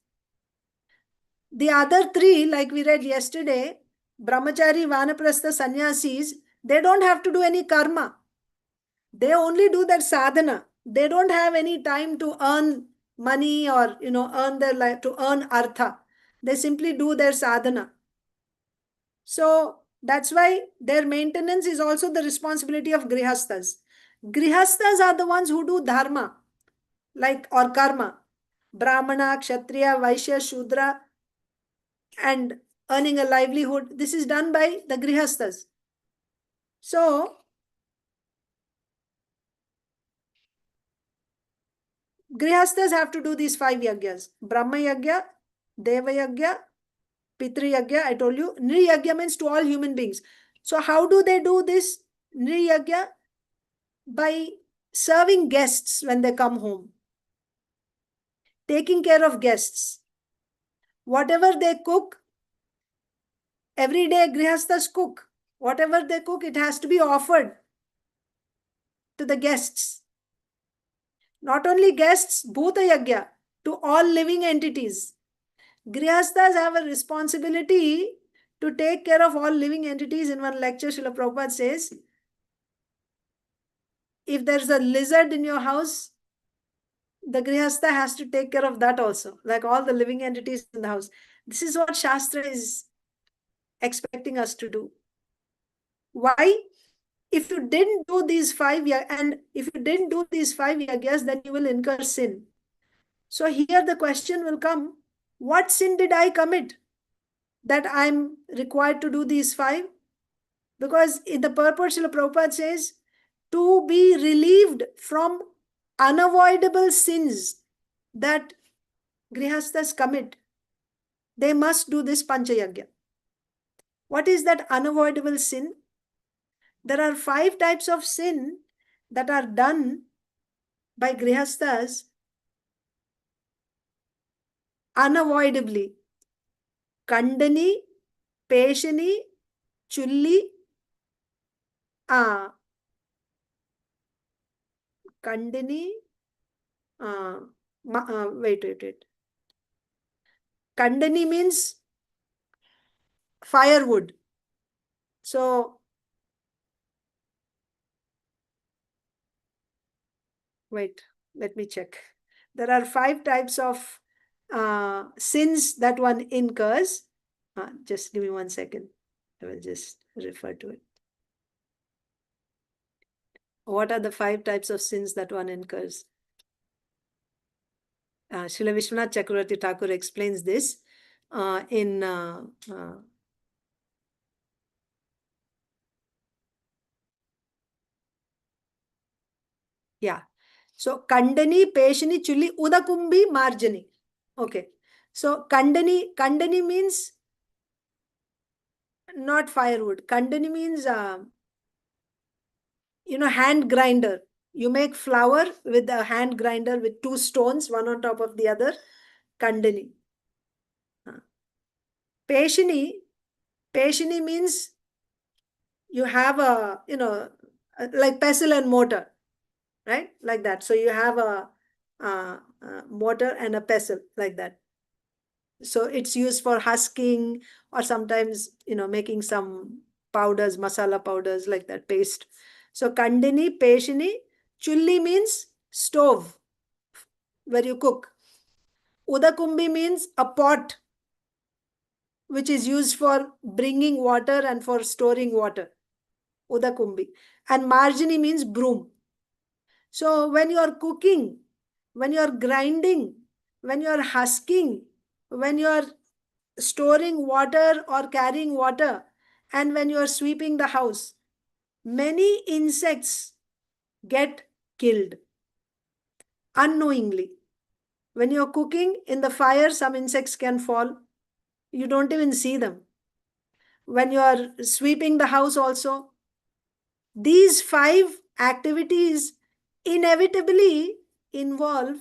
The other 3, like we read yesterday, Brahmachari, Vanaprastha, Sannyasis, they don't have to do any karma. They only do their sadhana. They don't have any time to earn money or, earn their life, to earn artha. They simply do their sadhana. So that's why their maintenance is also the responsibility of Grihasthas. Grihasthas are the ones who do dharma, or karma. Brahmana, Kshatriya, Vaishya, Shudra, and earning a livelihood. This is done by the Grihasthas. So, Grihasthas have to do these 5 yagyas. Brahma Yagya, Deva Yagya, Pitri Yagya, I told you. Nri Yagya means to all human beings. So how do they do this Nri Yagya? By serving guests when they come home. Taking care of guests. Whatever they cook, every day Grihasthas cook. Whatever they cook, it has to be offered to the guests. Not only guests, Bhuta Yagya, to all living entities. Grihasthas have a responsibility to take care of all living entities. In one lecture, Srila Prabhupada says, if there's a lizard in your house, the Grihastha has to take care of that also, like all the living entities in the house. This is what Shastra is expecting us to do. Why? If you didn't do these 5 yagyas, then you will incur sin. So here the question will come, what sin did I commit that I'm required to do these 5? Because in the purport, Srila Prabhupada says, to be relieved from unavoidable sins that Grihasthas commit, they must do this Pancha Yagya. What is that unavoidable sin? There are 5 types of sin that are done by grihasthas unavoidably. Kandani, Peshani, Chulli, Kandani, wait. Kandani means firewood. So, wait, let me check. There are 5 types of sins that one incurs. Just give me 1 second. I will just refer to it. What are the 5 types of sins that one incurs? Srila Vishwanath Chakravarti Thakur explains this in yeah. So Kandani, Peshani, Chulli, Udakumbi, Marjani. Okay. So Kandani means not firewood. Kandani means hand grinder. You make flour with a hand grinder with 2 stones, one on top of the other. Kandani. Peshani means you have a, like pestle and mortar, right? Like that. So you have a mortar and a pestle like that. So it's used for husking or sometimes, making some powders, masala powders like that, paste. So Kandini, Peshani, Chulli means stove where you cook. Udakumbi means a pot which is used for bringing water and for storing water. Udakumbi. And Marjani means broom. So when you are cooking, when you are grinding, when you are husking, when you are storing water or carrying water, and when you are sweeping the house, many insects get killed unknowingly. When you're cooking in the fire, some insects can fall. You don't even see them. When you are sweeping the house also, these 5 activities inevitably involve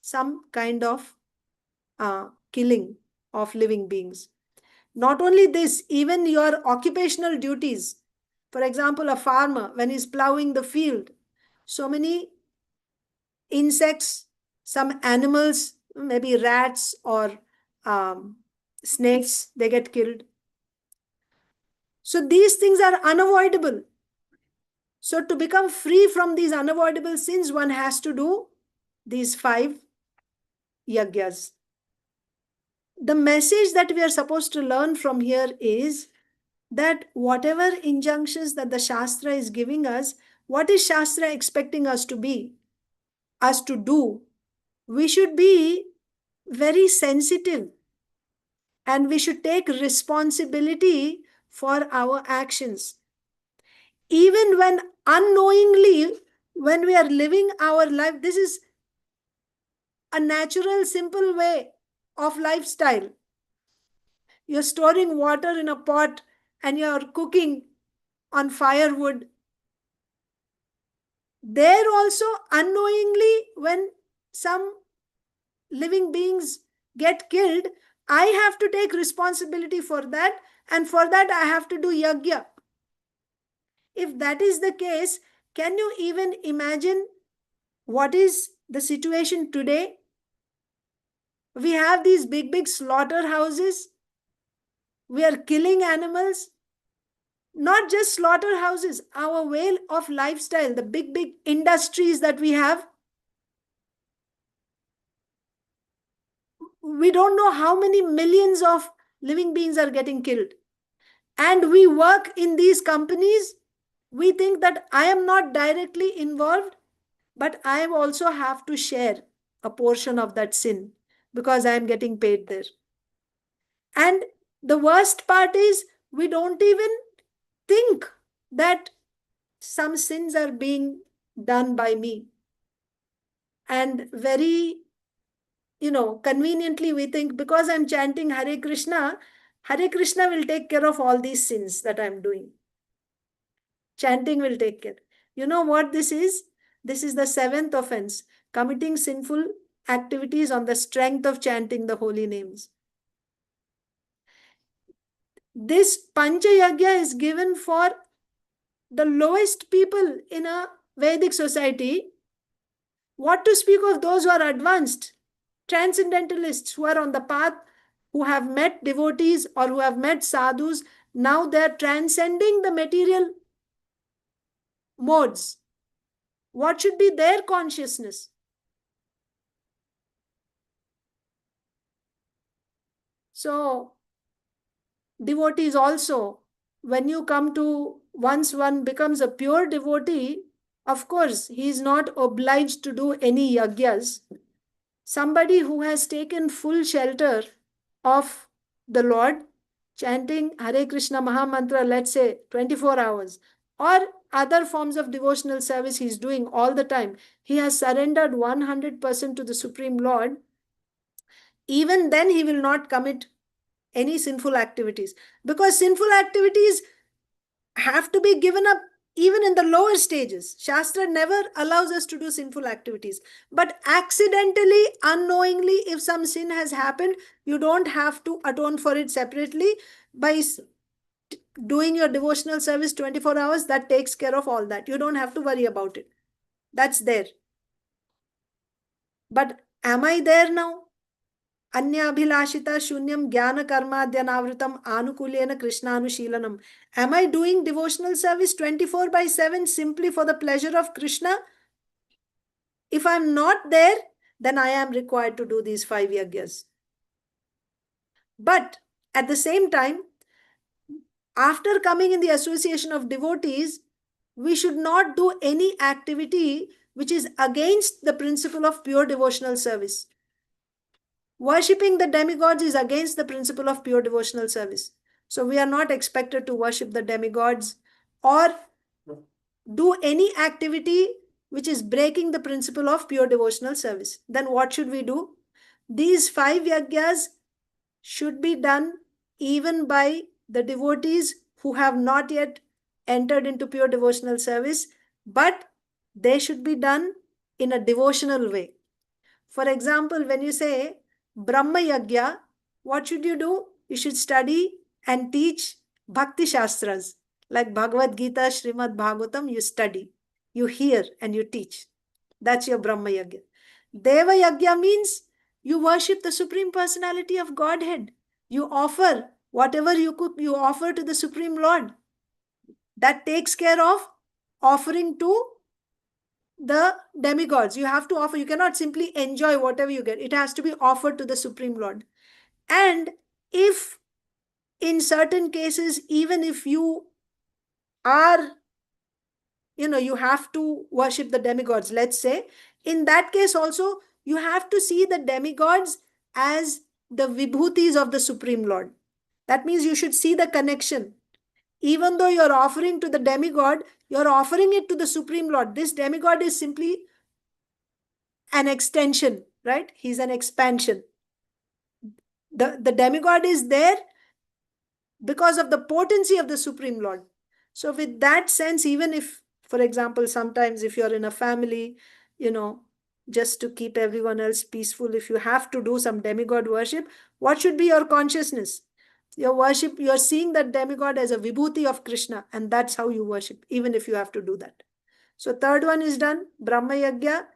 some kind of killing of living beings. Not only this, even your occupational duties. For example, a farmer, when he's plowing the field, so many insects, some animals, maybe rats or snakes, they get killed. So these things are unavoidable. So to become free from these unavoidable sins, one has to do these 5 yagyas. The message that we are supposed to learn from here is that whatever injunctions that the Shastra is giving us, what is Shastra expecting us to be, us to do? We should be very sensitive and we should take responsibility for our actions. Even when unknowingly, when we are living our life, this is a natural, simple way of lifestyle. You're storing water in a pot and you're cooking on firewood. There also, unknowingly, when some living beings get killed, I have to take responsibility for that, and for that I have to do yajna. If that is the case, can you even imagine what is the situation today? We have these big slaughterhouses. We are killing animals. Not just slaughterhouses, our way of lifestyle, the big industries that we have. We don't know how many millions of living beings are getting killed. And we work in these companies. We think that I am not directly involved, but I also have to share a portion of that sin because I am getting paid there. And the worst part is we don't even think that some sins are being done by me. And very, conveniently we think because I'm chanting Hare Krishna, Hare Krishna will take care of all these sins that I'm doing. Chanting will take care. You know what this is? This is the seventh offense, committing sinful activities on the strength of chanting the holy names. This Pancha Yagya is given for the lowest people in a Vedic society. What to speak of those who are advanced, transcendentalists who are on the path, who have met devotees or who have met sadhus. Now they are transcending the material modes. What should be their consciousness? So, devotees also, when you come to, once one becomes a pure devotee, of course, he is not obliged to do any yagyas. Somebody who has taken full shelter of the Lord, chanting Hare Krishna Mahamantra, let's say 24 hours, or other forms of devotional service he's doing all the time, he has surrendered 100% to the Supreme Lord, even then he will not commit any sinful activities, because sinful activities have to be given up even in the lower stages. Shastra never allows us to do sinful activities. But accidentally, unknowingly, if some sin has happened, you don't have to atone for it separately. By doing your devotional service 24 hours, that takes care of all that. You don't have to worry about it. That's there. But am I there now? Anyabhilashita shunyam jnana karmadhyanavritam anukulyena krishnaanushīlanam. Am I doing devotional service 24/7 simply for the pleasure of Krishna? If I'm not there, then I am required to do these 5 yagyas. But at the same time, after coming in the association of devotees, we should not do any activity which is against the principle of pure devotional service. Worshipping the demigods is against the principle of pure devotional service. So we are not expected to worship the demigods or do any activity which is breaking the principle of pure devotional service. Then what should we do? These 5 yagyas should be done even by the devotees who have not yet entered into pure devotional service, but they should be done in a devotional way. For example, when you say Brahma Yagya, what should you do? You should study and teach Bhakti Shastras. Like Bhagavad Gita, Srimad Bhagavatam, you study, you hear and you teach. That's your Brahma Yagya. Deva Yagya means you worship the Supreme Personality of Godhead. You offer whatever you could, you offer to the Supreme Lord. That takes care of offering to the demigods. You have to offer. You cannot simply enjoy whatever you get. It has to be offered to the Supreme Lord. And if in certain cases, even if you are, you have to worship the demigods, let's say, in that case also, you have to see the demigods as the vibhutis of the Supreme Lord. That means you should see the connection. Even though you're offering to the demigod, you're offering it to the Supreme Lord. This demigod is simply an extension, right? He's an expansion. The demigod is there because of the potency of the Supreme Lord. So with that sense, even if, for example, sometimes if you're in a family, just to keep everyone else peaceful, if you have to do some demigod worship, what should be your consciousness? Your worship, you're seeing that demigod as a vibhuti of Krishna, and that's how you worship, even if you have to do that. So third one is done, Brahma Yagya,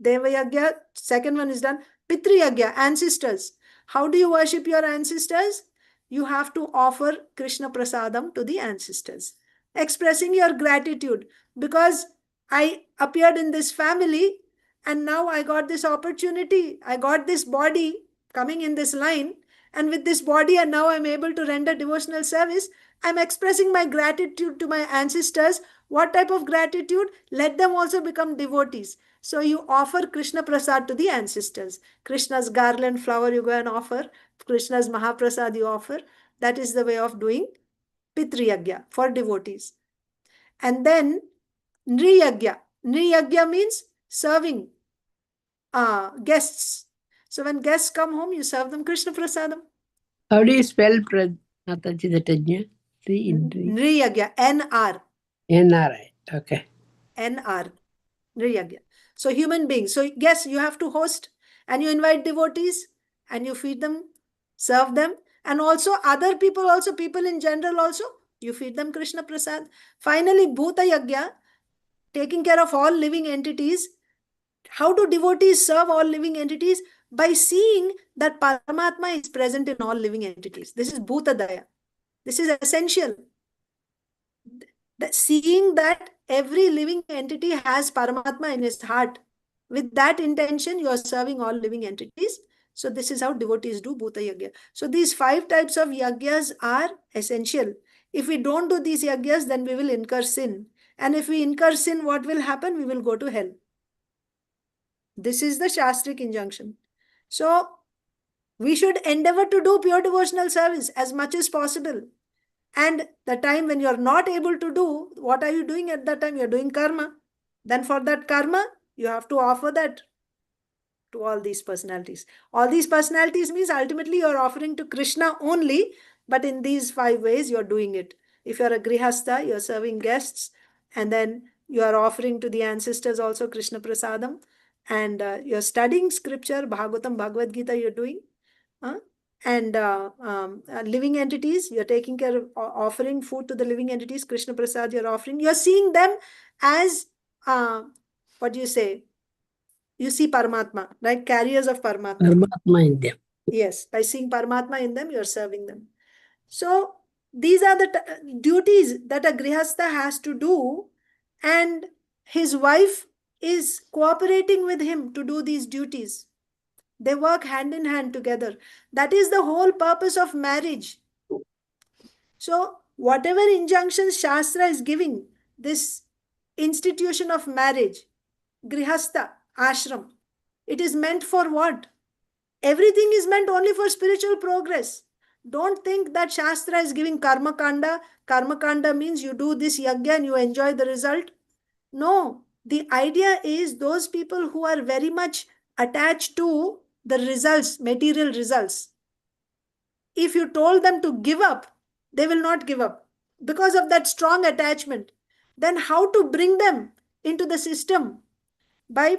Deva Yagya. Second one is done, Pitri Yagya, ancestors. How do you worship your ancestors? You have to offer Krishna Prasadam to the ancestors, expressing your gratitude, because I appeared in this family and now I got this opportunity. I got this body coming in this line, and with this body, and now I'm able to render devotional service. I'm expressing my gratitude to my ancestors. What type of gratitude? Let them also become devotees. So you offer Krishna Prasad to the ancestors. Krishna's garland flower you go and offer. Krishna's Mahaprasad you offer. That is the way of doing Pitri Yagya for devotees. And then Nri Yagya. Nri Yagya means serving guests. So when guests come home, you serve them Krishna Prasadam. How do you spell Mataji Dhatanya? Nriyagya, N-R, N-R-I. Okay. N-R, Nriyagya. So human beings. So yes, you have to host and you invite devotees and you feed them, serve them, and also other people also, people in general also, you feed them Krishna Prasad. Finally, Bhuta Yagya, taking care of all living entities. How do devotees serve all living entities? By seeing that Paramatma is present in all living entities. This is Bhuta Daya. This is essential. Seeing that every living entity has Paramatma in his heart. With that intention, you are serving all living entities. So this is how devotees do Bhuta Yagya. So these 5 types of yagyas are essential. If we don't do these yagyas, then we will incur sin. And if we incur sin, what will happen? We will go to hell. This is the Shastric injunction. So we should endeavor to do pure devotional service as much as possible. And the time when you're not able to do, what are you doing at that time? You're doing karma. Then for that karma, you have to offer that to all these personalities. All these personalities means ultimately you're offering to Krishna only, but in these 5 ways you're doing it. If you're a grihastha, you're serving guests, and then you are offering to the ancestors also Krishna Prasadam, and you're studying scripture, Bhagavatam, Bhagavad Gita you're doing. And living entities, you're taking care of offering food to the living entities, Krishna Prasad you're offering. You're seeing them as, what do you say? You see Paramatma, right? Carriers of Paramatma. Paramatma in them. Yes, by seeing Paramatma in them, you're serving them. So these are the duties that a grihastha has to do, and his wife is cooperating with him to do these duties. They work hand in hand together. That is the whole purpose of marriage. So whatever injunctions Shastra is giving, this institution of marriage, grihastha, ashram, it is meant for what? Everything is meant only for spiritual progress. Don't think that Shastra is giving karma kanda. Karma kanda means you do this yagya and you enjoy the result. No, the idea is those people who are very much attached to the results, material results. If you told them to give up, they will not give up because of that strong attachment. Then how to bring them into the system? By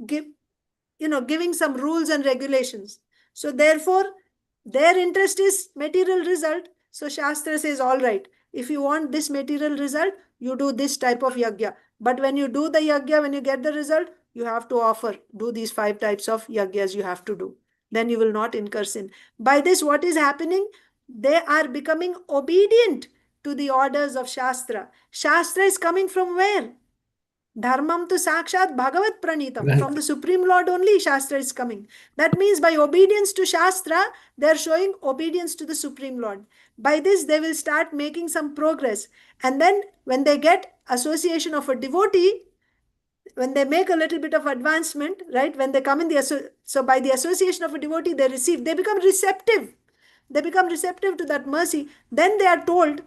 giving some rules and regulations. So therefore, their interest is material result. So Shastra says, all right, if you want this material result, you do this type of yagya. But when you do the yagya, when you get the result, you have to offer, do these 5 types of yagyas you have to do. Then you will not incur sin. By this, what is happening? They are becoming obedient to the orders of Shastra. Shastra is coming from where? Dharmam to sakshat bhagavat pranitam. From the Supreme Lord only Shastra is coming. That means by obedience to Shastra, they are showing obedience to the Supreme Lord. By this, they will start making some progress. And then when they get association of a devotee, when they make a little bit of advancement, right? When they come in so by the association of a devotee, they become receptive. They become receptive to that mercy. Then they are told,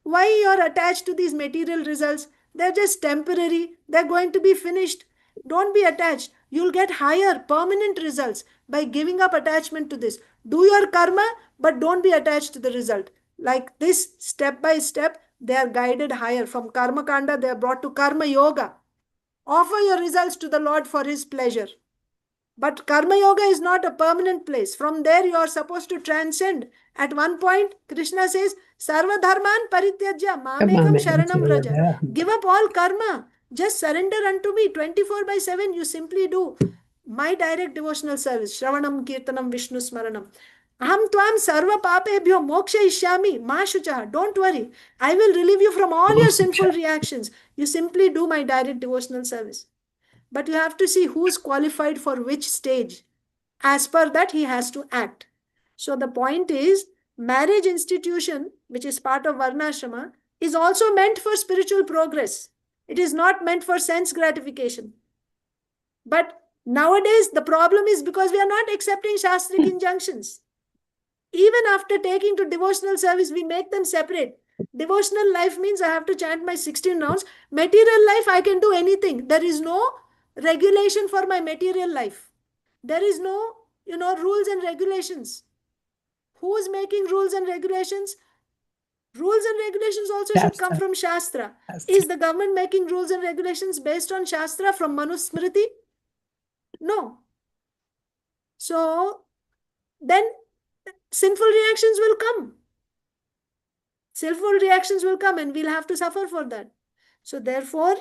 why you are attached to these material results? They're just temporary. They're going to be finished. Don't be attached. You'll get higher, permanent results by giving up attachment to this. Do your karma, but don't be attached to the result. Like this, step by step, they are guided higher. From karma kanda, they are brought to karma yoga. Offer your results to the Lord for his pleasure. But karma yoga is not a permanent place. From there, you are supposed to transcend. At one point, Krishna says, Sarva dharman parityajya mamekam sharanam raja. Give up all karma. Just surrender unto me 24/7. You simply do my direct devotional service. Shravanam, Kirtanam, Vishnu Smaranam. Aham tvam sarva papebhyo mokshayishyami ma shuchah. Don't worry. I will relieve you from all your sinful reactions. You simply do my direct devotional service. But you have to see who's qualified for which stage. As per that, he has to act. So the point is, marriage institution, which is part of Varnashrama, is also meant for spiritual progress. It is not meant for sense gratification. But nowadays, the problem is because we are not accepting Shastric injunctions. Even after taking to devotional service, we make them separate. Devotional life means I have to chant my 16 rounds. Material life, I can do anything. There is no regulation for my material life. There is no, rules and regulations. Who's making rules and regulations? Rules and regulations also should come Shastra. from Shastra. Shastra. Is the government making rules and regulations based on Shastra from Manusmriti? No. So then sinful reactions will come. Sinful reactions will come and we'll have to suffer for that. So therefore,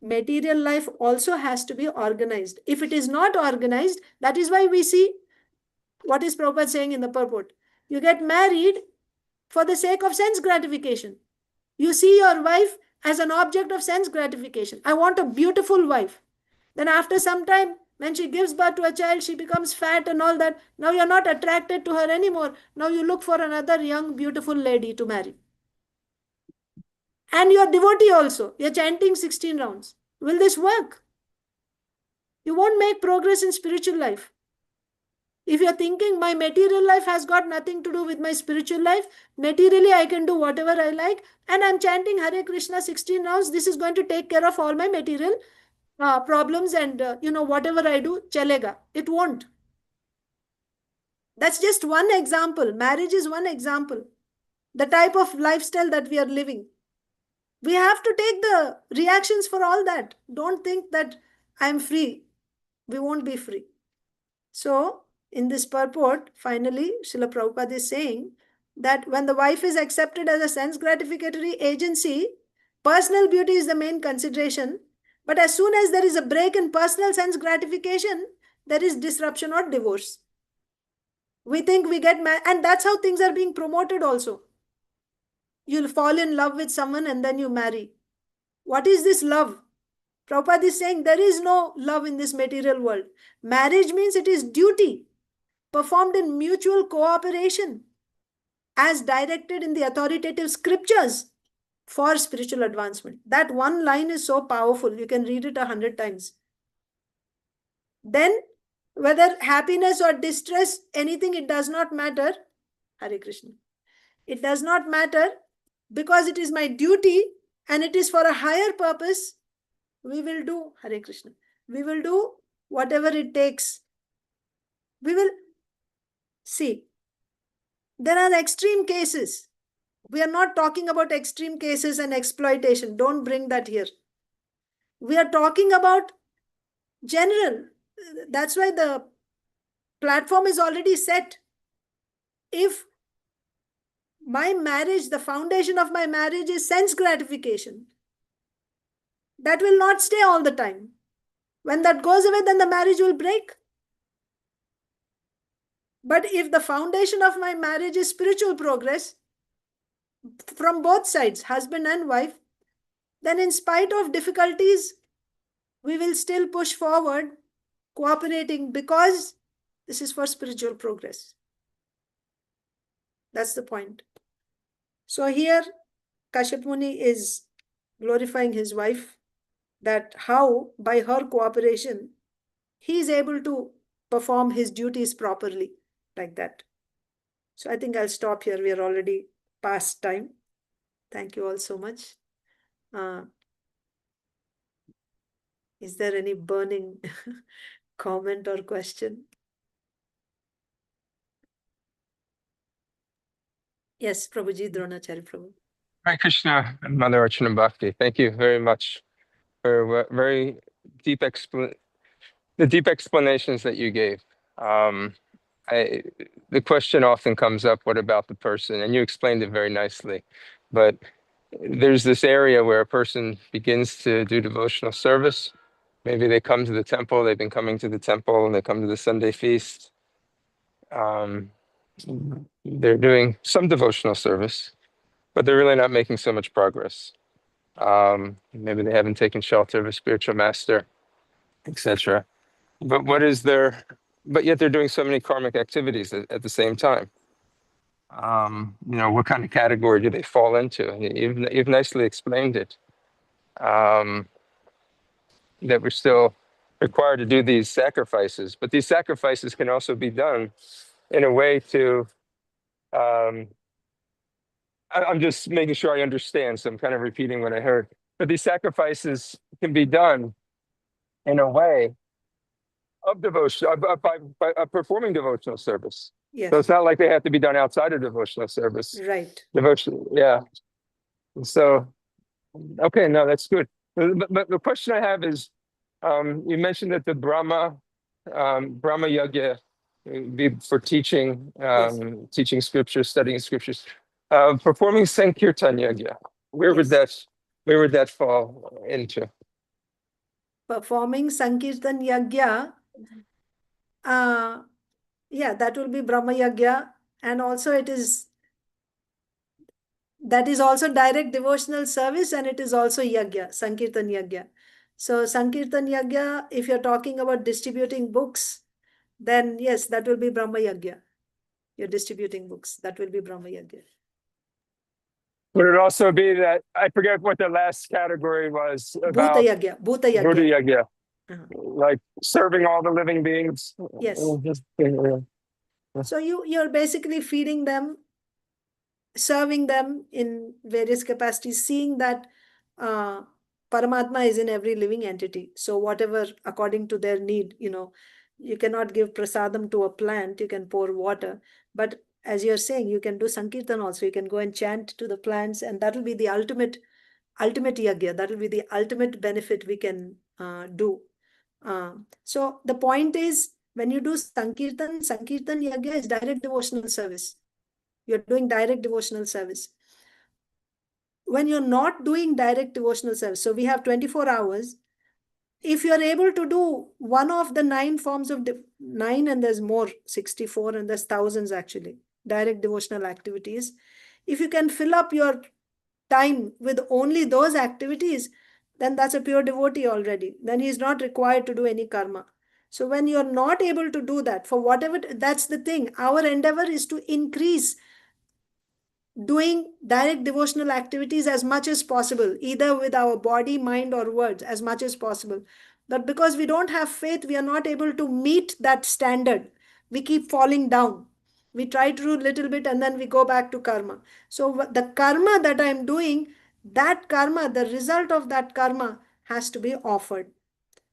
material life also has to be organized. If it is not organized, that is why we see what is Prabhupada saying in the purport. You get married for the sake of sense gratification. You see your wife as an object of sense gratification. I want a beautiful wife. Then after some time, when she gives birth to a child, she becomes fat and all that. Now you're not attracted to her anymore. Now you look for another young, beautiful lady to marry. And you're devotee also. You're chanting 16 rounds. Will this work? You won't make progress in spiritual life. If you're thinking my material life has got nothing to do with my spiritual life, materially I can do whatever I like, and I'm chanting Hare Krishna 16 rounds, this is going to take care of all my material problems and, whatever I do, chalega. It won't. That's just one example. Marriage is one example. The type of lifestyle that we are living. We have to take the reactions for all that. Don't think that I'm free. We won't be free. So, in this purport, finally, Srila Prabhupada is saying that when the wife is accepted as a sense gratificatory agency, personal beauty is the main consideration. But as soon as there is a break in personal sense gratification, there is disruption or divorce. We think we get married, and that's how things are being promoted also. You'll fall in love with someone and then you marry. What is this love? Prabhupada is saying there is no love in this material world. Marriage means it is duty performed in mutual cooperation as directed in the authoritative scriptures for spiritual advancement. That one line is so powerful. You can read it 100 times. Then whether happiness or distress, anything, it does not matter. Hare Krishna. It does not matter because it is my duty and it is for a higher purpose. We will do, Hare Krishna, we will do whatever it takes. We will see. There are extreme cases. We are not talking about extreme cases and exploitation. Don't bring that here. We are talking about general. That's why the platform is already set. If my marriage, the foundation of my marriage is sense gratification, that will not stay all the time. When that goes away, then the marriage will break. But if the foundation of my marriage is spiritual progress from both sides, husband and wife, then in spite of difficulties, we will still push forward, cooperating because this is for spiritual progress. That's the point. So here, Kashyap Muni is glorifying his wife, that how by her cooperation, he is able to perform his duties properly, like that. So I think I'll stop here. We are already past time. Thank you all so much. Is there any burning comment or question? Yes, Prabhuji, Dronacharya Prabhu. Hare Krishna and Mother Archana Bhakti. Thank you very much for very deep the deep explanations that you gave. The question often comes up, what about the person? And you explained it very nicely. But there's this area where a person begins to do devotional service. Maybe they come to the temple, they've been coming to the temple, and they come to the Sunday feast. They're doing some devotional service, but they're really not making so much progress. Maybe they haven't taken shelter of a spiritual master, etc. But but yet they're doing so many karmic activities at the same time. What kind of category do they fall into? You've nicely explained it. That we're still required to do these sacrifices, but these sacrifices can also be done in a way to, I'm just making sure I understand, so I'm kind of repeating what I heard. But these sacrifices can be done in a way of devotion, by performing devotional service. Yes, So it's not like they have to be done outside of devotional service. right. Devotion, yeah. So, okay, no, that's good. But the question I have is, you mentioned that the Brahma Yagya be for teaching, teaching scriptures, studying scriptures, performing Sankirtan Yagya. Where would that fall into? Performing Sankirtan Yagya, yeah, that will be Brahma Yagya, and also that is also direct devotional service, and it is also Yagya, Sankirtan Yagya. So Sankirtan Yagya, if you're talking about distributing books, then yes, that will be Brahma Yagya. You're distributing books, that will be Brahma Yagya. Would it also be that, I forget what the last category was Bhuta about, Yagya, Bhuta Buddha Yagya. Yagya, Uh-huh. like serving all the living beings? Yes. Just, So you're basically feeding them, serving them in various capacities, seeing that Paramatma is in every living entity. So whatever according to their need, you cannot give prasadam to a plant, you can pour water. But as you're saying, you can do Sankirtan also. You can go and chant to the plants, and that will be the ultimate yagya. That will be the ultimate benefit we can do. So the point is, when you do Sankirtan Yagya is direct devotional service. You're doing direct devotional service. When you're not doing direct devotional service, so we have 24 hours. If you're able to do one of the 9 forms of 9, and there's more, 64, and there's thousands actually, direct devotional activities. If you can fill up your time with only those activities, then that's a pure devotee already. Then he's not required to do any karma. So when you're not able to do that, for whatever, that's the thing. Our endeavor is to increase doing direct devotional activities as much as possible, either with our body, mind, or words, as much as possible. But because we don't have faith, we are not able to meet that standard. We keep falling down. We try to do a little bit and then we go back to karma. So the karma that I'm doing, that karma, the result of that karma has to be offered.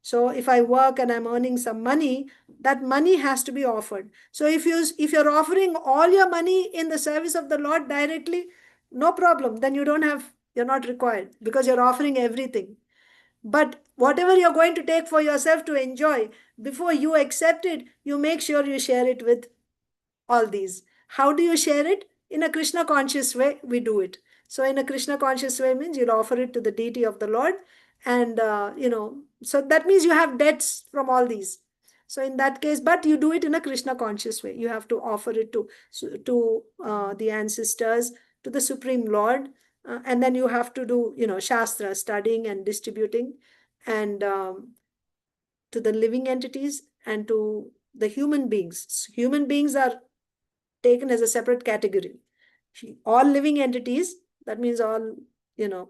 So if I work and I'm earning some money, that money has to be offered. So if you're offering all your money in the service of the Lord directly, no problem. Then you're not required, because you're offering everything. But whatever you're going to take for yourself to enjoy, before you accept it, you make sure you share it with all these. How do you share it? In a Krishna conscious way, we do it. So in a Krishna conscious way means you'll offer it to the deity of the Lord. And, so that means you have debts from all these. So in that case, but you do it in a Krishna conscious way. You have to offer it to the ancestors, to the Supreme Lord. And then you have to do, Shastra, studying and distributing, and to the living entities and to the human beings. Human beings are taken as a separate category. All living entities, that means all,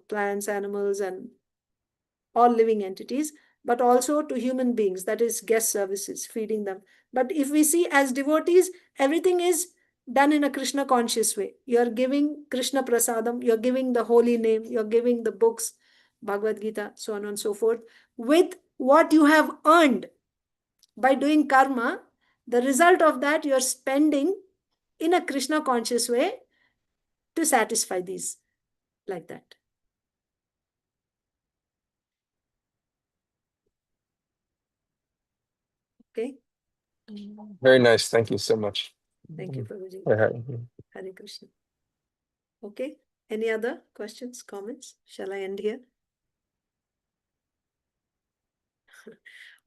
plants, animals, and all living entities, but also to human beings, that is guest services, feeding them. But if we see as devotees, everything is done in a Krishna conscious way. You're giving Krishna prasadam, you're giving the holy name, you're giving the books, Bhagavad Gita, so on and so forth, with what you have earned by doing karma. The result of that you're spending in a Krishna conscious way to satisfy these, like that. Okay. very nice. Thank you so much. Thank you, Prabhuji. Yeah. Hare Krishna. Okay. Any other questions, comments? Shall I end here?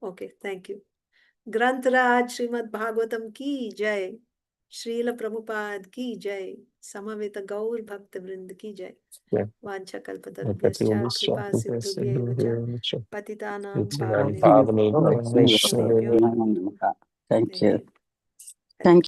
Okay. Thank you. Granth-raj Srimad Bhagavatam ki jai. Srila Prabhupada ki jai. Samaveta Gaur Bhakta Vrind ki jai. Yeah. Vancha kalpatarubhyascha kripa sindhubhyevacha patitanam Thank pavanebhyo Thank you. Thank you. Thank you.